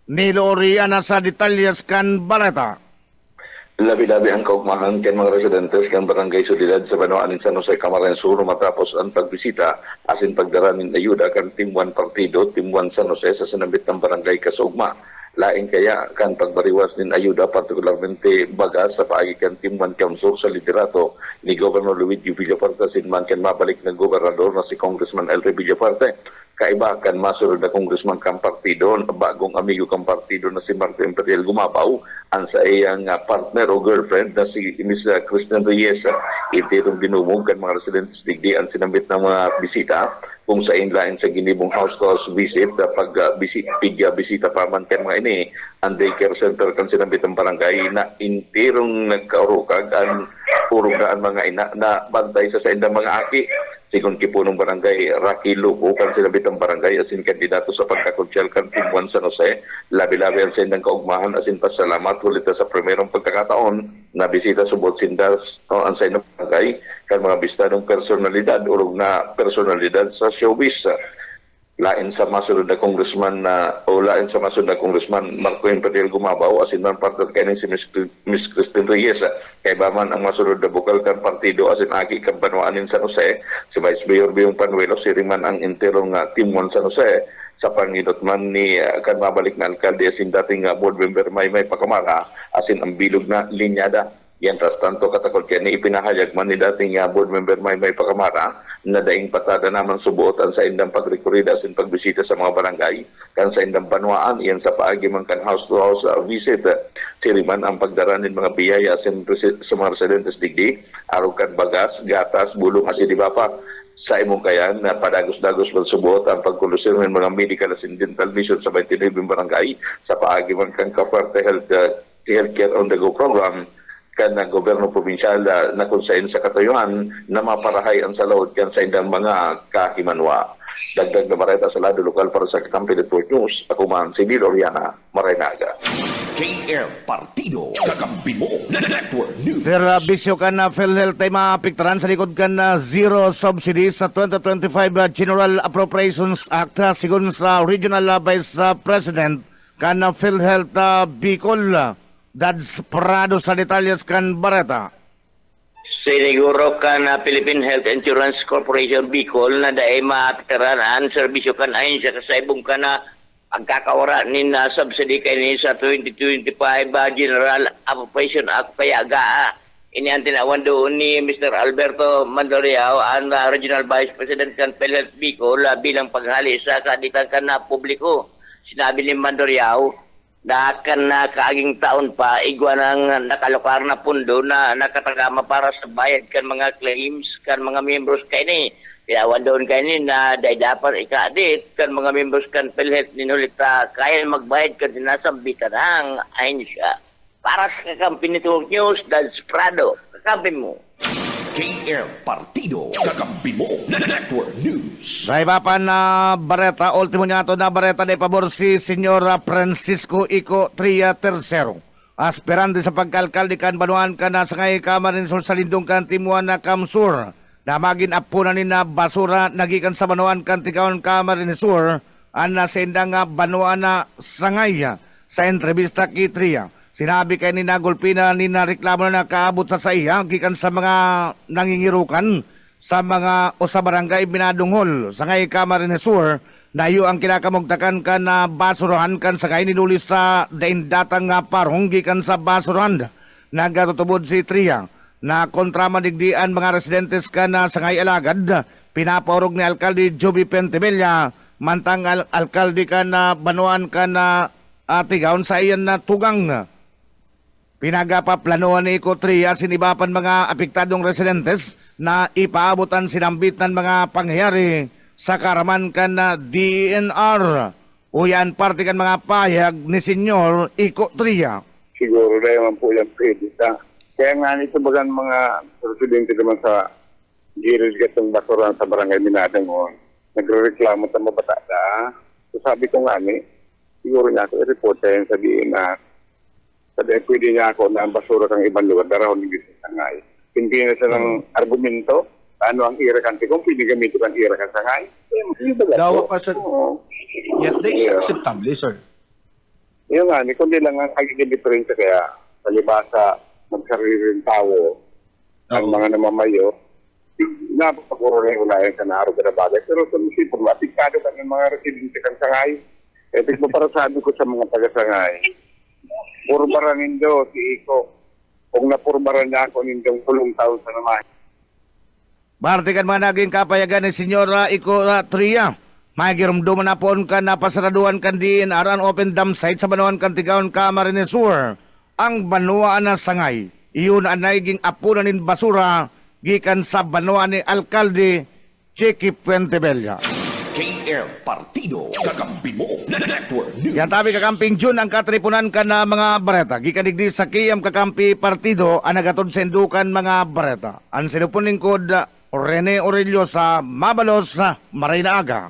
Nilorian na sa detalyes kan bareta. Labi-labi ang kaugmahan kay mga residentes kan Barangay Solidad sa Banoan San Jose, Camarines Sur matapos ang pagbisita asin pagdaranin ayuda kan Team 1 Partido, Team 1 San Jose sa sinambit ng barangay Kasugma. Lain kaya kan pagbariwas din ayuda partikularmente bagas sa paagi kan Team 1 Kamsur sa liderato ni Governor Luigi Villaparte sinman kan mabalik ng gobernador na si Congressman Elry Villaparte. Kaiba kan masunod na congressman kang partido, bagong amigo kang partido na si Martin Imperial Gumabaw, ang sa iyang partner o girlfriend na si Ms. Kristen Reyes, itirong dinumog kan mga residentes digdi ang sinambit ng mga bisita, kung sa inlain sa ginibong house-to-house visit, bisita pa man kan mga ini, ang daycare center kan sinambit ng barangay na intirong nagkaurukag ang purungaan mga ina na bantay sa indang mga aki. Sigon kipunong barangay Rocky Lupo kan sinabit ang barangay asin kandidato sa pagkakonsyal kan Team 1 San Jose, labi-labi ang sindang kaugmahan asin pasalamat ulit sa primerong pagkakataon na bisita subot sindas ang sindang barangay kan mga bistadong personalidad urog na personalidad sa showbiz. Lain sa masunod na congressman lain sa masunod na congressman Marco Imperial Gumabaw asin man partner kanin si Ms. Kristen Reyes kay baman ang masunod na bukal kan partido asin aki kan Banoanin San Jose si Vice Mayor Biyong Panuelo siriman ang interong Team 1 San Jose sa pangidot man ni kan mabalik na alkalde asin dating board member Maymay Pacamara asin ang bilog na linyada. Yan tas tanto katakot kaya ni ipinahayag man ni dating board member Maymay Pacamara na daing patada naman subuotan sa indang pagrekurida sin pagbisita sa mga barangay kan sa indang banwaan yan sa paagi man kan house to house visit siriman ang pagdaranin mga biyaya sa mga residentes digdi arog kan bagas, gatas, bulong asin di ba pa sa imong kayan na padagos-dagos magsubot ang pagkulusir ng mga medical asin dental mission sa 29 barangay sa paagi man kan Kaparte Healthcare on the Go program kan ng gobyerno probinsyal na konsain sa katayuan na maparahay ang salawod kan sa indang mga kahimanwa. Dagdag na mareta sa lado lokal para sa Kakampi Network News. Ako man si Bill Oriana, Maraynaga. KM Partido, Kakampi mo, Network News. Sir Bisyo kan na PhilHealth ay maapiktaran sa likod kan na zero subsidy sa 2025 General Appropriations Act sigon sa Regional Vice President kan na PhilHealth Bicol. Dads Prado sa detalyes kan Bareta. Siniguro kan Philippine Health Insurance Corporation Bicol na daay maapektaran ang serbisyo kan ayon sa kasaybong kan na pagkakawara ni na subsidy kay ni sa 2025 General Appropriation Act kaya gaa. Ini ang tinawan doon ni Mr. Alberto Mandoriao ang Regional Vice President kan PhilHealth Bicol bilang paghali sa kaditan kan na publiko. Sinabi ni Mandoriao na kan na kaaging taon pa igwa ng nakalukar na pundo na nakatagama para sa bayad kan mga claims kan mga members kay ni Tiyawan doon kay ni na dapat ikaadit kan mga members kan PhilHealth ninulita kaya magbayad kan sinasambitan ang ayon siya. Para sa Kakampi Network News, Dads Prado, kakampi mo. KM Partido, Kakampi mo, Network News. Sa iba pa na Bareta, ultimo niya ito na Bareta de pabor si Senyor Francisco Ico Tria III. Aspirante sa pagkalkaldi kan Banuan ka na sa ngay Camarines Sur sa lindong kan Timuan na Kamsur. Na magin apunan ni na basura nagikan sa Banuan kan Tigaon Camarines Sur. Ana sa indang Banuan na sangay sa entrevista ki Tria. Sinabi kay ni Nagulpina ni na reklamo na kaabot sa iya gikan sa mga nangingirukan sa mga o sa barangay Binadunghol sa ngay Camarines Sur nayo ang kinakamugtakan kan na basurahan kan sa kay ninulis sa daindatang parong gikan sa basurahan. Nagatutubod si Tria na kontra madigdian mga residentes kan na sa ngay alagad pinapaurog ni Alkalde Joby Pentimilla mantang alkalde kan na Banuan kan na Tigaon sa iyan na tugang. Pinagapaplanuhan ni Ico Tria sinibapan mga apektadong residentes na ipaabutan sinambit ng mga pangyayari sa karaman kan na DNR. O yan parte kan mga payag ni Senyor Ico Tria. Siguro na naman po yung kredita. Kaya nga nito bagang mga residente naman sa gilid gatong basuran sa barangay Binadunghol. Nagre-reklamo sa mabatada. So sabi ko nga siguro niya ako i-report yan sabihin na sabi pwede niya ako na ang basura kang ibang lugar daraw ni Bisita Sangay. Hindi na siya ng argumento ano ang irakan kung pwede gamito kang irakan Sangay. Dawa pa sa yet they acceptable, sir. Yung nga, kundi lang ang kagiging diferensya kaya palibasa magsariling tao ang mga namamayo, napapaguro na yung unahin ka na araw ka na bagay. Pero sa musipon, apiktado ka ng mga residente kang Sangay. Ito para sabi ko sa mga taga-Sangay, purbaran nindo si Iko. Kung napurbaran niya ako nindong pulong taon sa naman. Bartikan mga naging kapayagan ni Senyora Iko Tria. May girumduman na po ka na pasaraduan kan diin aran open dam site sa Banuan Kantigaon Camarines Sur. Ang Banuan na Sangay. Iyon ang naiging apunan nin basura gikan sa Banuan ni Alkalde Chiqui Puentebella. KM Partido Kakampi mo Network News. Yan tabi kakamping June ang katripunan ka na mga bareta. Gikanigdi sa KM Kakampi Partido ang nagatod sa indukan mga bareta. Ang sinupon lingkod Rene Aurelio sa Mabalos, Marinaaga.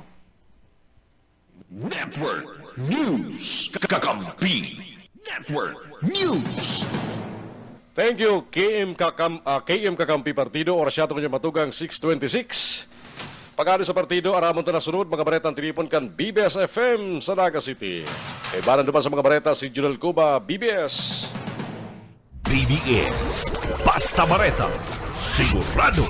Network News. Kakampi Network News. Thank you, KM Kakampi Partido. Oras yato kanya matugang 6:26. Pag-ali sa partido, aramon na sunod, mga baretang tinipon kan BBS FM sa Naga City. E baran naman sa mga bareta si Junel Cuba, BBS. BBS. Basta bareta. Sigurado.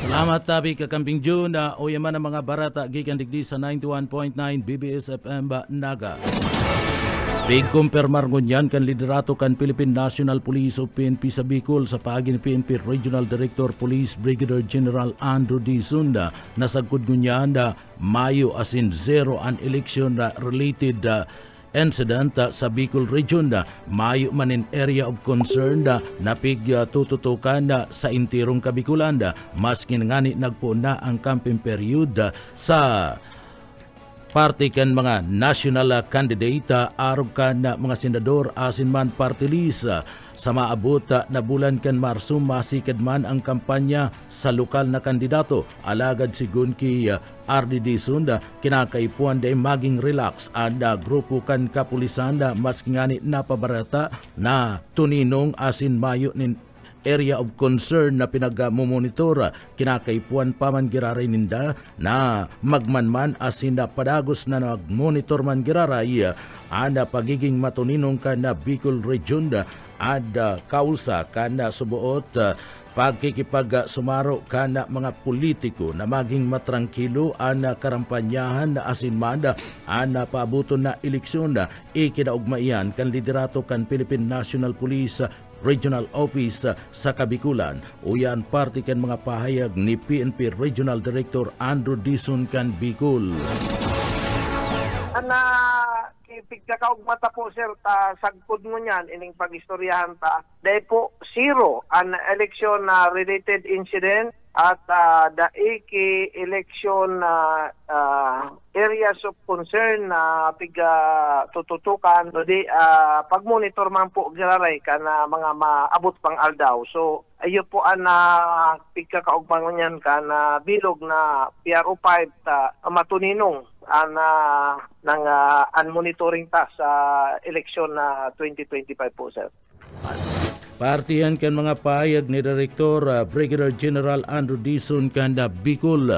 Salamat tabi kakamping June na uyaman ang mga barata gikan digdi sa 91.9 BBS FM ba Naga. Pigkumpirmar ngunyan kan liderato kan Philippine National Police o PNP sa Bicol sa paagi ni PNP Regional Director Police Brigadier General Andrew D. Sunda nasagkod ngunyan na Mayo asin zero an election related incident sa Bicol Region na Mayo manin area of concern na napig tututukan sa intirong Kabiculan maskin ngani nagpuna ang campaign period sa party kan mga national candidate arog kan mga senador asin man party list sa maabot na bulan kan Marso masikad man ang kampanya sa lokal na kandidato alagad sigun ki RDD Sunda kinakaipuan day maging relax anda grupo kan kapulisan da maski ngani napabarata na tuninong asin Mayo nin area of concern na pinagmumonitor kinakaipuan pa man giraray ninda na magmanman asin na padagos na nagmonitor man giraray ana pagiging matuninong ka na Bicol Region ada kausa kana subuot pagkikipag sumaro kana mga politiko na maging matrangkilo ana karampanyahan na asinmanda ana paabuton na eleksyon na ikinaugmaian kan liderato kan Philippine National Police Regional Office sa Kabiculan. Uyan party kan mga pahayag ni PNP Regional Director Andrew Dizon kan Bicol. Ana pigkakaog mata po sir ta sagpod mo niyan ining pag-istoryahan ta. Dahil po zero an election related incident at the iki election areas of concern na tututukan no di pagmonitor man po giraray kana mga maabot pang aldaw. So ayo po an pigkakaugman niyan kana bilog na PRO5 ta matuninong ang monitoring ta sa election na 2025 po sir. Partihan kan mga pahayag ni Director Brigadier General Andrew Dizon kan Bicol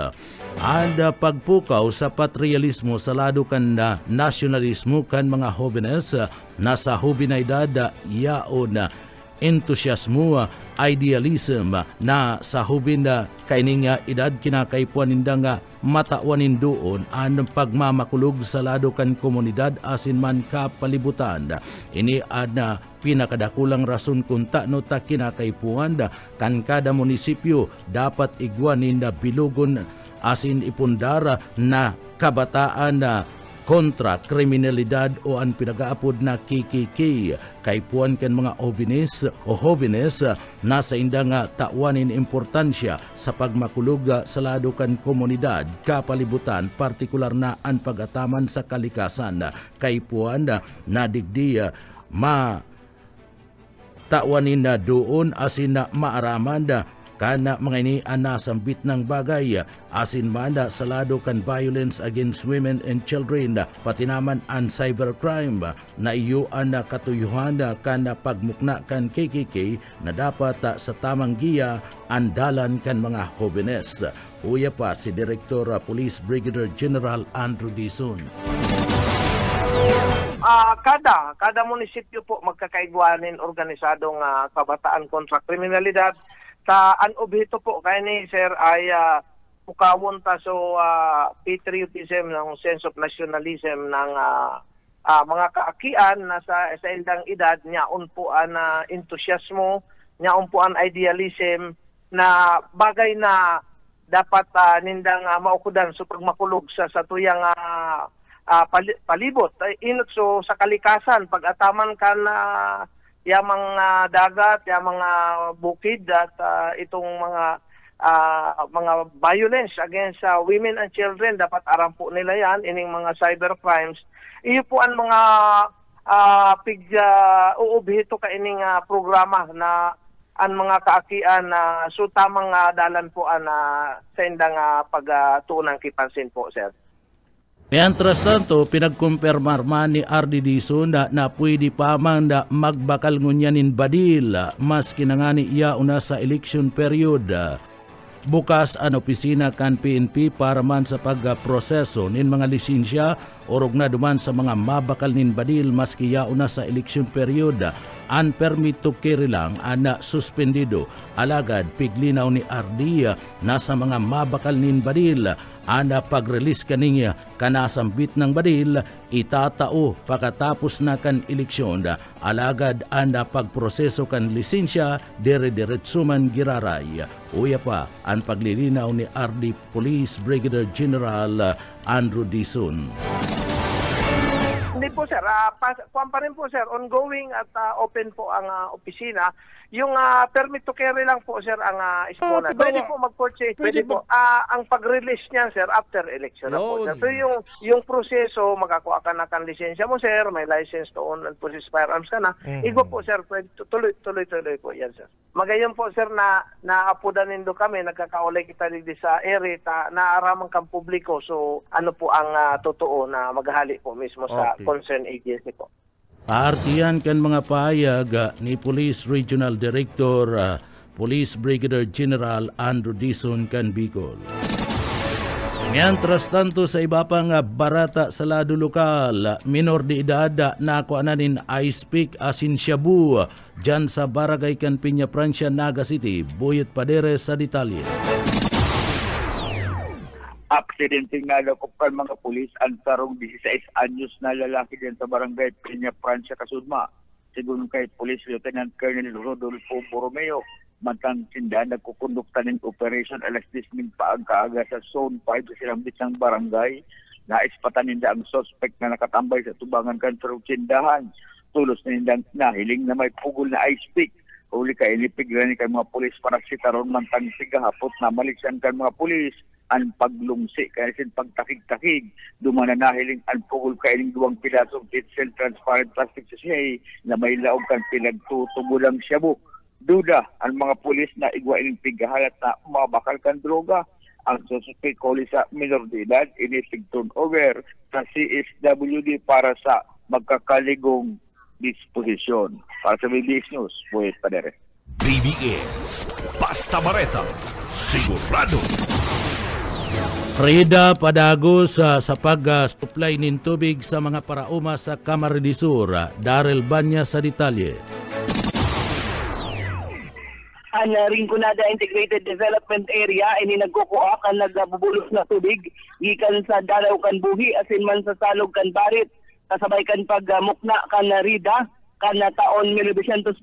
anda pagpukaw sa patriotismo sa lado kan nasyonalismo kan mga jóvenes nasa hubinaydad yaon entusiasmo idealism na sa hubin na kaining edad kinakaipuan nindang matauanin doon ang pagmamakulog sa lado kan komunidad asin man kapalibutan. Ini ada pinakadakulang rason kung no ta kinakaipuan kan kada munisipyo dapat igwanin na bilugon asin ipundara na kabataan na kontra kriminalidad o ang pinag-aapod na KKK kaipuan kan mga jóvenes nasa indang tauanin importansya sa pagmakulog sa lado kan komunidad kapalibutan partikular na ang pag-ataman sa kalikasan kaipuan na digdi tauanin na doon asin na maaraman kana mga ini anasambit ng bagay asin manda sa lado kan violence against women and children pati naman ang cybercrime na iyo ang katuyuhan kana pagmukna kan KKK na dapat sa tamang giya andalan kan mga jóvenes. Uya pa si Director Police Brigadier General Andrew Dizon. kada munisipyo po magkakaigwanin organisadong kabataan kontra kriminalidad. Sa anobhito po kay ni sir ay mukawon ta so patriotism ng sense of nationalism ng mga kaakian na sa ilang edad niyaon po an entusiasmo, niyaon po an idealism na bagay na dapat nindang maukudan so pagmakulog sa tuyang palibot. Inot so sa kalikasan pag-ataman kan yamang dagat, yamang bukid at itong mga violence against women and children, dapat aram po nila yan, ining mga cyber crimes. Iyo po ang mga uubhito ka ining programa na ang mga kaakian na so tamang dalan po sa indang pagtuunang kipansin po, sir. Mientras tanto, pinagkumpirmar man ni RD Dizon na pwede pa man na magbakal ngunyanin badil maski na nga ni iya una sa election period. Bukas ang opisina kan PNP para man sa pagproseso nin mga lisensya orog na duman sa mga mabakal nin badil maski iya una sa election period. An permit to carry lang ana suspendido. Alagad piglinaw ni RD na sa mga mabakal nin badil ana pag-release kaniya kanasambit ng badil itatao pagkatapos na kan eleksyon. Alagad ana pagproseso kan lisensya dire-diretso man giraray. Uya pa ang paglilinaw ni RD Police Brigadier General Andrew Dizon. Hindi po sir, kuwan pa rin po sir, ongoing at open po ang opisina. Yung permit to carry lang po sir ang ispona. Pwede po mag-purchase, pwede po. Ang pag-release niyan sir after election na po sir. So yung proseso, makakuha ka na kan lisensya mo sir, may license to own and possess firearms ka na. Igo po sir, tuloy po yan sir. Magayon po sir na naapudan nindo kami, nagkakaulay kita dito sa area, naaramang kang publiko. So ano po ang totoo na maghali po mismo sa concerned agency po. Paartiyan kan mga payag ni Police Regional Director Police Brigadier General Andrew Dizon kan Bicol. Mientras tanto sa iba pang barata sa lado lokal, minor de edad na kuananin ice pick asin shabu dyan sa barangay kan Piña Francia, Naga City. Buyot Padere sa detalye. Aksidente nga nakupan mga pulis ang tarong 16 anyos na lalaki din sa barangay Piña Francia, Kasudma. Sigun kay Police Lieutenant Colonel Rodolfo Borromeo, mantang sindahan nagkukondukta ng operation alas 10 ng paagkaaga sa Zone 5 sa silambit ng barangay. Naispatan ninda ang suspect na nakatambay sa tubangan kan sa sindahan. Tulos na nindang nahiling na may pugol na ice pick. Huli ka inipiglan kay mga pulis para sitaron mantang sigahapot na maliksan kan mga pulis ang paglungsi kaya sin pagtakig-takig dumana nahiling ang pugol kaining duwang pilasong itself transparent plastic sachet na may laog kan pinagtutubulang shabu. Duda ang mga pulis na igwain pigahalat na mabakal kan droga. Ang suspect koli sa minor de edad inisig turnover sa CSWD para sa magkakaligong disposisyon. Para sa BBS News, Buyot Padere. BBS, Basta Bareta, sigurado. Rida padagos sa pag-supply nin tubig sa mga parauma sa Camarines Sur. Darrell Banya sa detalye. Ang Rinconada Integrated Development Area ini nagkukuha kan nagbubulos na tubig gikan sa dalaw kan buhi asin man sa salog kan barit kasabay kan pagmukna kan Rida kan taon 1990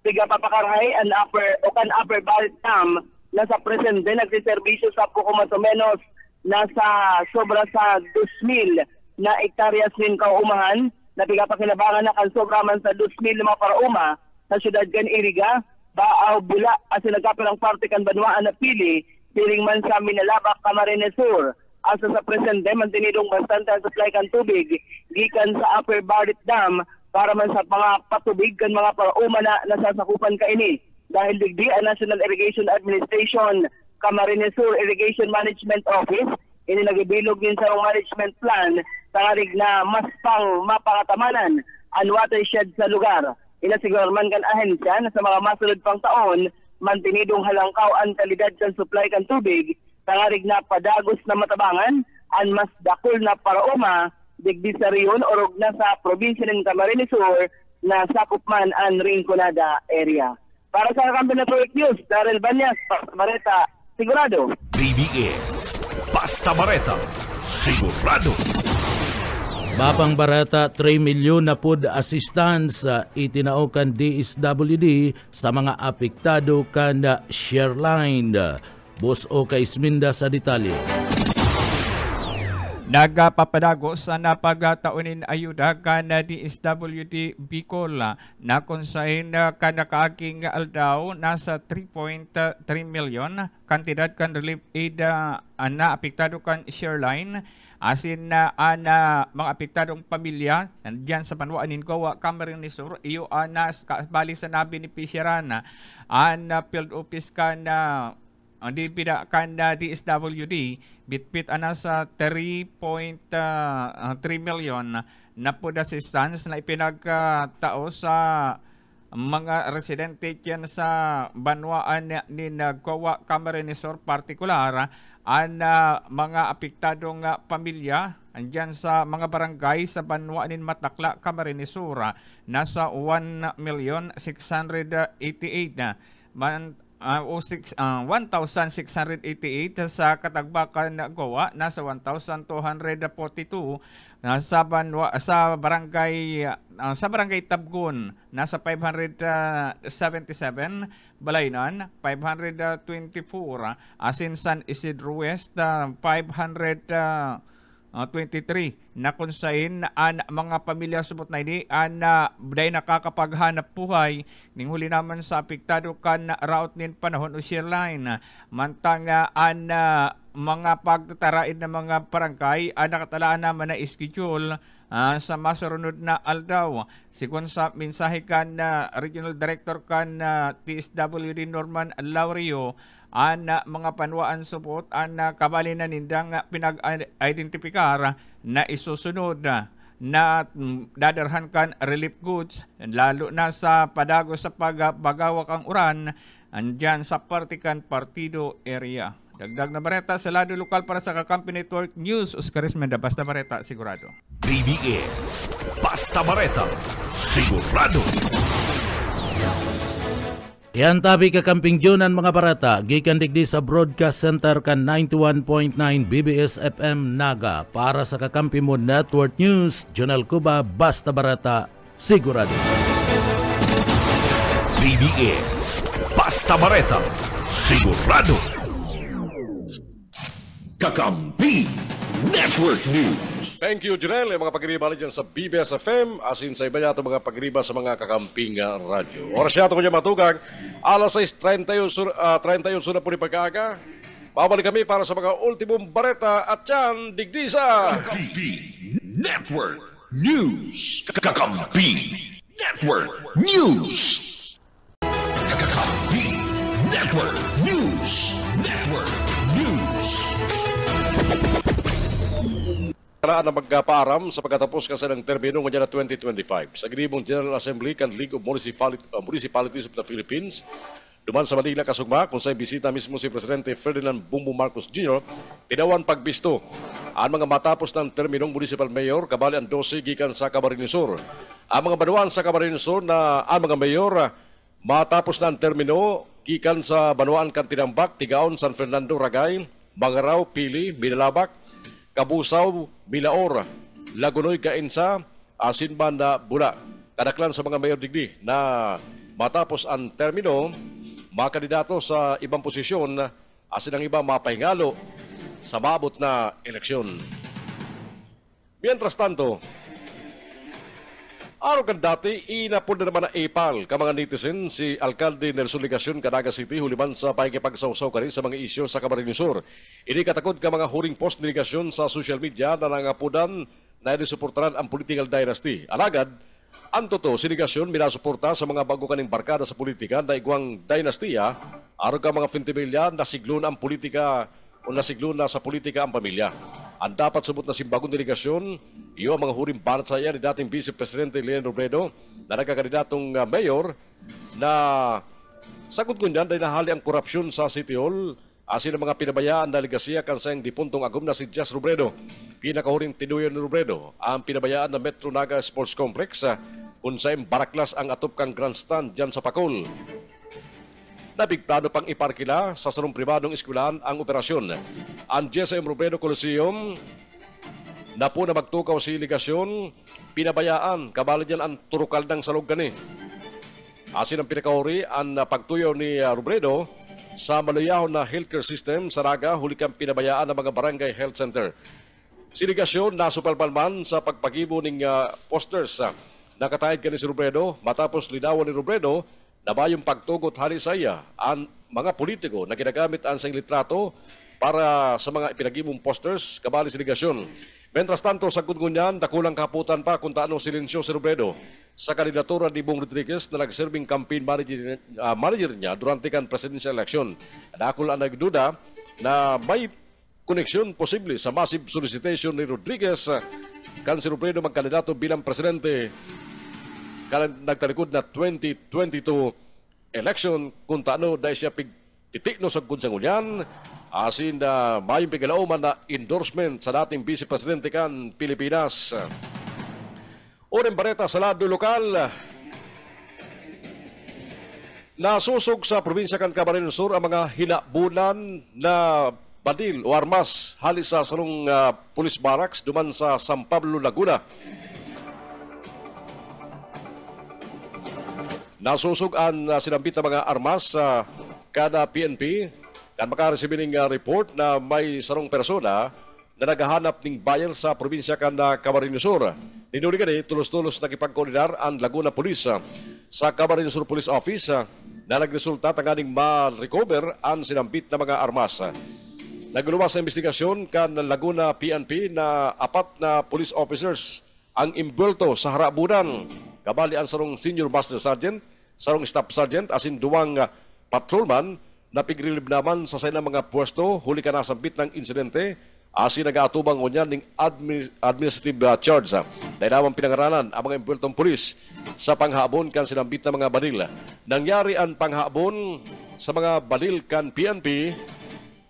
piga papakarahay an upper barit dam na sa presente nagsiservisyo sa po mas o menos nasa sobra sa 2,000 na hektaryas nin kaumahan na pigapakinabangan na kan sobra man sa 2,000 na mga parauma sa syudad kan Iriga, Baaw, Bula as nagkapilang parte kan Banwaan na pili piling man sa Minalabak, Camarines Sur. Asa sa presente mantinidong bastante ang supply kan tubig gikan sa Upper Barit Dam para man sa mga patubig kan mga parauma na nasasakupan ka ini. Dahil digdi ang National Irrigation Administration Camarines Sur Irrigation Management Office ini nagibilog din sa management plan tangarig na mas pang mapakatamanan ang watershed sa lugar. Inasigurman kan ahensya na sa mga masunod pang taon mantinidong halangkaw ang kalidad kan supply kan tubig tangarig na padagos na matabangan ang mas dakol na parauma digdi sa Rion o nasa probinsya ng Camarines Sur na sakop man ang Rinconada area. Para sa Kakampi Network News, Darrell Banyas, Basta Bareta, sigurado. BBS, Basta Bareta, sigurado. Bapang Barata, 3 milyon na pod assistance itinaukan DSWD sa mga apektado kan Shareline. Boss o Kaisminda sa detalye. Nagpapadago sa napagtaunin ayuda kan DSWD Bicol na konsahin kanakaaking aldaw nasa 3.3 million kantidad kan relief aid na apektado kan Shareline asin na mga apektadong pamilya nandiyan sa Panuanin Goa, Camarines Sur iyo anas bali sa nabinipisyaran field office kan di pida kan DSWD bitbit ana sa 3.3 million na po assistance na ipinagtao sa mga residente dyan sa Banwaan ni Goa, Camarines Sur partikular mga apektadong pamilya andyan sa mga barangay sa Banwaanin Matakla, Camarines Sur nasa 1,688 sa Katagbakan Goa nasa 1,242 sa barangay Tabgun nasa 577 Balaynan 524 asin San Isidro West 523 na kunsain mga pamilya subot na ini day nakakapaghanap buhay ning huli naman sa apektado kan route nin panahon o Shareline mantang mga pagtataraid na mga barangay nakatalaan naman na schedule sa masurunod na aldaw. Sigon sa mensahe kan Regional Director kan TSWD Norman Laurio mga panwaan subot kabali na nindang pinag-identifikar na isusunod na dadarhan kan relief goods lalo na sa padago sa pagbagawak ang uran andyan sa Partikan Partido area. Dagdag na bareta sa lado lokal para sa Kakampi Network News. Oscar Esmenda, Basta Bareta, sigurado. BBS, Basta Bareta, sigurado. Yan tabi Kakamping Junan mga barata, gikan digdi sa Broadcast Center kan 91.9 BBS FM Naga para sa Kakampi mo Network News, Jonal Cuba, Basta Barata, sigurado. BBS, Basta Bareta, sigurado. Kakampi Network News. Thank you, Janelle. Mga pagriba dyan sa BBS FM, asin sa iba niya mga pagriba sa mga kakamping radyo. Oras niya ito ko dyan matugang, alas 6:31 na po ni pagkaaga. Babalik kami para sa mga ultimong bareta at yan, digdisa. Kakampi Network News. Kakampi Network News. Kakampi Network News. Network News. Karaan na magpaaram sa pagkatapos kasi ng termino ngayon na 2025 sa Gribong General Assembly kan League of Municipalities of the Philippines. Duman sa Manila kasugma kung sa bisita mismo si Presidente Ferdinand Bongbong Marcos Jr. Tinawan pagbisto ang mga matapos ng terminong municipal mayor kabali ang 12 gikan sa Camarines Sur. Ang mga banuan sa Camarines Sur na ang mga mayor matapos ng termino gikan sa Banuan kan Tinambak, Tigaon, San Fernando, Ragay, Mangaraw, Pili, Minalabak, Kabusaw, Milaor, Lagunoy, Gainsa, Asinban na Bula. Kadaklan sa mga mayor digdi na matapos ang termino, mga kandidato sa ibang posisyon asin ang iba mapahingalo sa maabot na eleksyon. Mientras tanto, araw kan dati, inapod na naman na ipal ka mga netizen si Alcalde Nelson Ligacion, Canaga City, huliman sa pakikipagsawsaw ka rin sa mga isyo sa Camarines Sur. Ini katakod ka mga huring post ni Ligacion sa social media na nangapudan na inisuportaran ang political dynasty. Alagad, ang totoo, si Ligacion minasuporta sa mga bago kaning barkada sa politika na igwang dynastiya, araw ka mga fintimilya na siglon ang politika o nasiglon na sa politika ang pamilya. Ang dapat subot na simbagong delegasyon, iyo ang mga huring banat sa iya ni dating Vice Presidente Leon Robredo na nagkakandidatong mayor na sagot ko niyan dahil nahali ang korupsyon sa City Hall asin ang mga pinabayaan na legasiya kansayang dipuntong agum na si Jas Robredo. Pinakahuring tinuyan ni Robredo ang pinabayaan ng Metro Naga Sports Complex kung saan baraklas ang atop kang grandstand dyan sa Pacol. Nabigplano pang iparkila sa sarong pribadong eskwelahan ang operasyon. Ang GSM Robredo Coliseum na po na magtukaw si ligasyon, pinabayaan, kabali dyan ang turukal ng salog gani. Asin ang pinakahuri ang pagtuyo ni Robredo sa malayahon na healthcare system sa Naga, huli kang pinabayaan ng mga barangay health center. Siligasyon nasupalpalman sa pagpagibo ng posters nakatahid ka ni si Robredo matapos linawan ni Robredo na ba yung pagtugot halisaya ang mga politiko na ginagamit ang sang litrato para sa mga ipinagimong posters kabali siligasyon. Mentras tanto sa Gungunyan, dakulang kaputan pa kung taano silensyo si Robredo sa kandidatura ni Bong Rodriguez na nag-serving campaign manager niya durante kan presidential election. Dakul ang nagduda na may koneksyon posible sa massive solicitation ni Rodriguez kan si Robredo magkandidato bilang presidente kan nagtalikod na 2022 election kung taano dahil siya titikno sa Gunsangunyan asin na mayong pigalauman na endorsement sa dating Vice Presidente kan Pilipinas. Unang bareta sa lado lokal, nasusog sa probinsya kan Camarines Sur ang mga hinabunan na badil o armas halis sa salong police barracks duman sa San Pablo, Laguna. Nasusog ang sinambit na mga armas sa kada PNP kan makaresibin ng report na may sarong persona na naghahanap ng bayan sa probinsya kan Camarines Sur. Ninuli ka tulos-tulos nakipagkoordinar ang Laguna Police sa Camarines Sur Police Office na nagresulta tanganing ma-recover ang sinambit na mga armas. Nagluwas sa investigasyon kan Laguna PNP na 4 na police officers ang imbulto sa harabunan. Kabali ang sarong senior master sergeant, sarong staff sergeant, asin 2 patrolman na pigrilib naman sa sayang mga pwesto huli ka nasambit ng insidente asin nag-aatubang ngunyan ng administrative charge. Dahil naman pinangaranan ang mga imbultong polis sa panghabon kan sinambit na mga balil. Nangyari ang panghabon sa mga balil kan PNP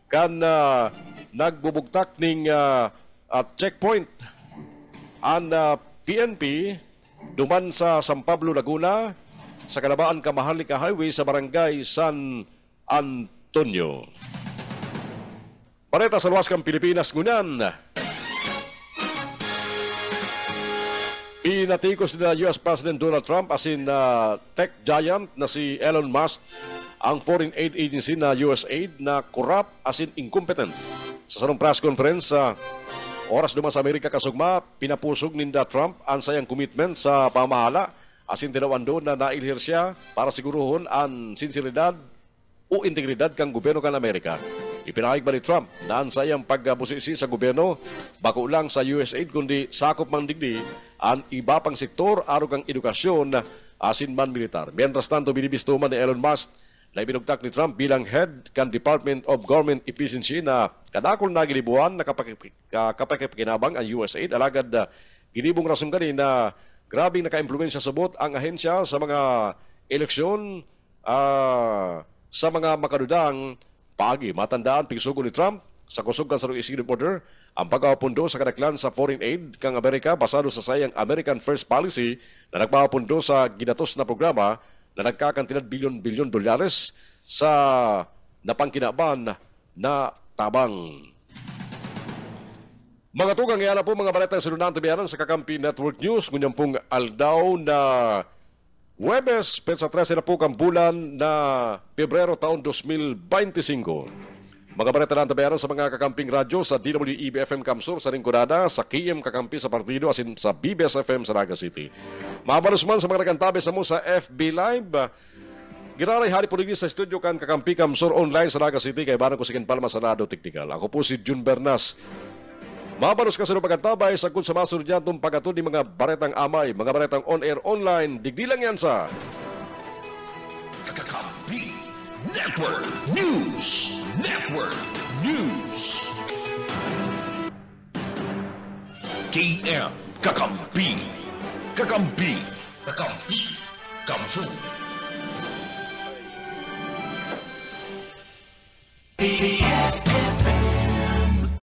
kan nagbubugtak ng checkpoint ang PNP duman sa San Pablo, Laguna sa Kalabaan Kamahalika Highway sa barangay San Antonio. Pareta sa luwas kang Pilipinas ngunyan. Pinatikos na US President Donald Trump asin tech giant na si Elon Musk ang foreign aid agency na USAID na corrupt asin incompetent. Sa sarong press conference oras duman sa Amerika kasugma, pinapusog ninda Trump ang sayang commitment sa pamahala asin tinawan doon na nailhir siya para siguruhon ang sinseridad o integridad kang gobyerno kan Amerika. Ipinahig ba ni Trump na ang sayang pagbusisi sa gobyerno bako lang sa USAID kundi sakop mang digdi ang iba pang sektor aro kang edukasyon asin man militar. Mientras tanto binibistuman ni Elon Musk na ibinugtak ni Trump bilang head kan Department of Government Efficiency na kadakol na gilibuan na kapakipakinabang ang USAID alagad ginibong rason gani na grabing naka-impluensya subot ang ahensya sa mga eleksyon sa mga makadudang pagi. Matandaan pigsugo ni Trump sa kusog kan sarong executive order ang pagpapundo sa kadaklan sa foreign aid kang Amerika basado sa sayang American First Policy na nagpapundo sa ginatos na programa na nagkakantinad bilyon-bilyon dolyares sa napangkinaban na tabang. Mga tugang iala po mga balita sa lunang tabianan sa Kakampi Network News. Ngunyan pong aldaw na Huwebes, petsa 13 na po kang bulan na Pebrero taon 2025. Mga balita lang tabayaran sa mga kakamping radyo sa DWEB FM Kamsur sa Ringconada, sa KM Kakampi sa Partido, asin sa BBS FM sa Naga City. Mabalos man sa mga nagkantabi sa mo sa FB Live. Giraray hari po rin sa studio kan Kakampi Kamsur online sa Naga City kay Barang Kusikin Palma sa Nado Technical. Ako po si Jun Bernas. Mabalos ka sa pagkantabay sa kung sa masurdyantong pagkatod ni mga baretang amay, mga baretang on-air online. Digdi lang yan sa Kakampi Network News. Network News. KM Kakampi. Kakampi. Kakampi. Kamsu. PBS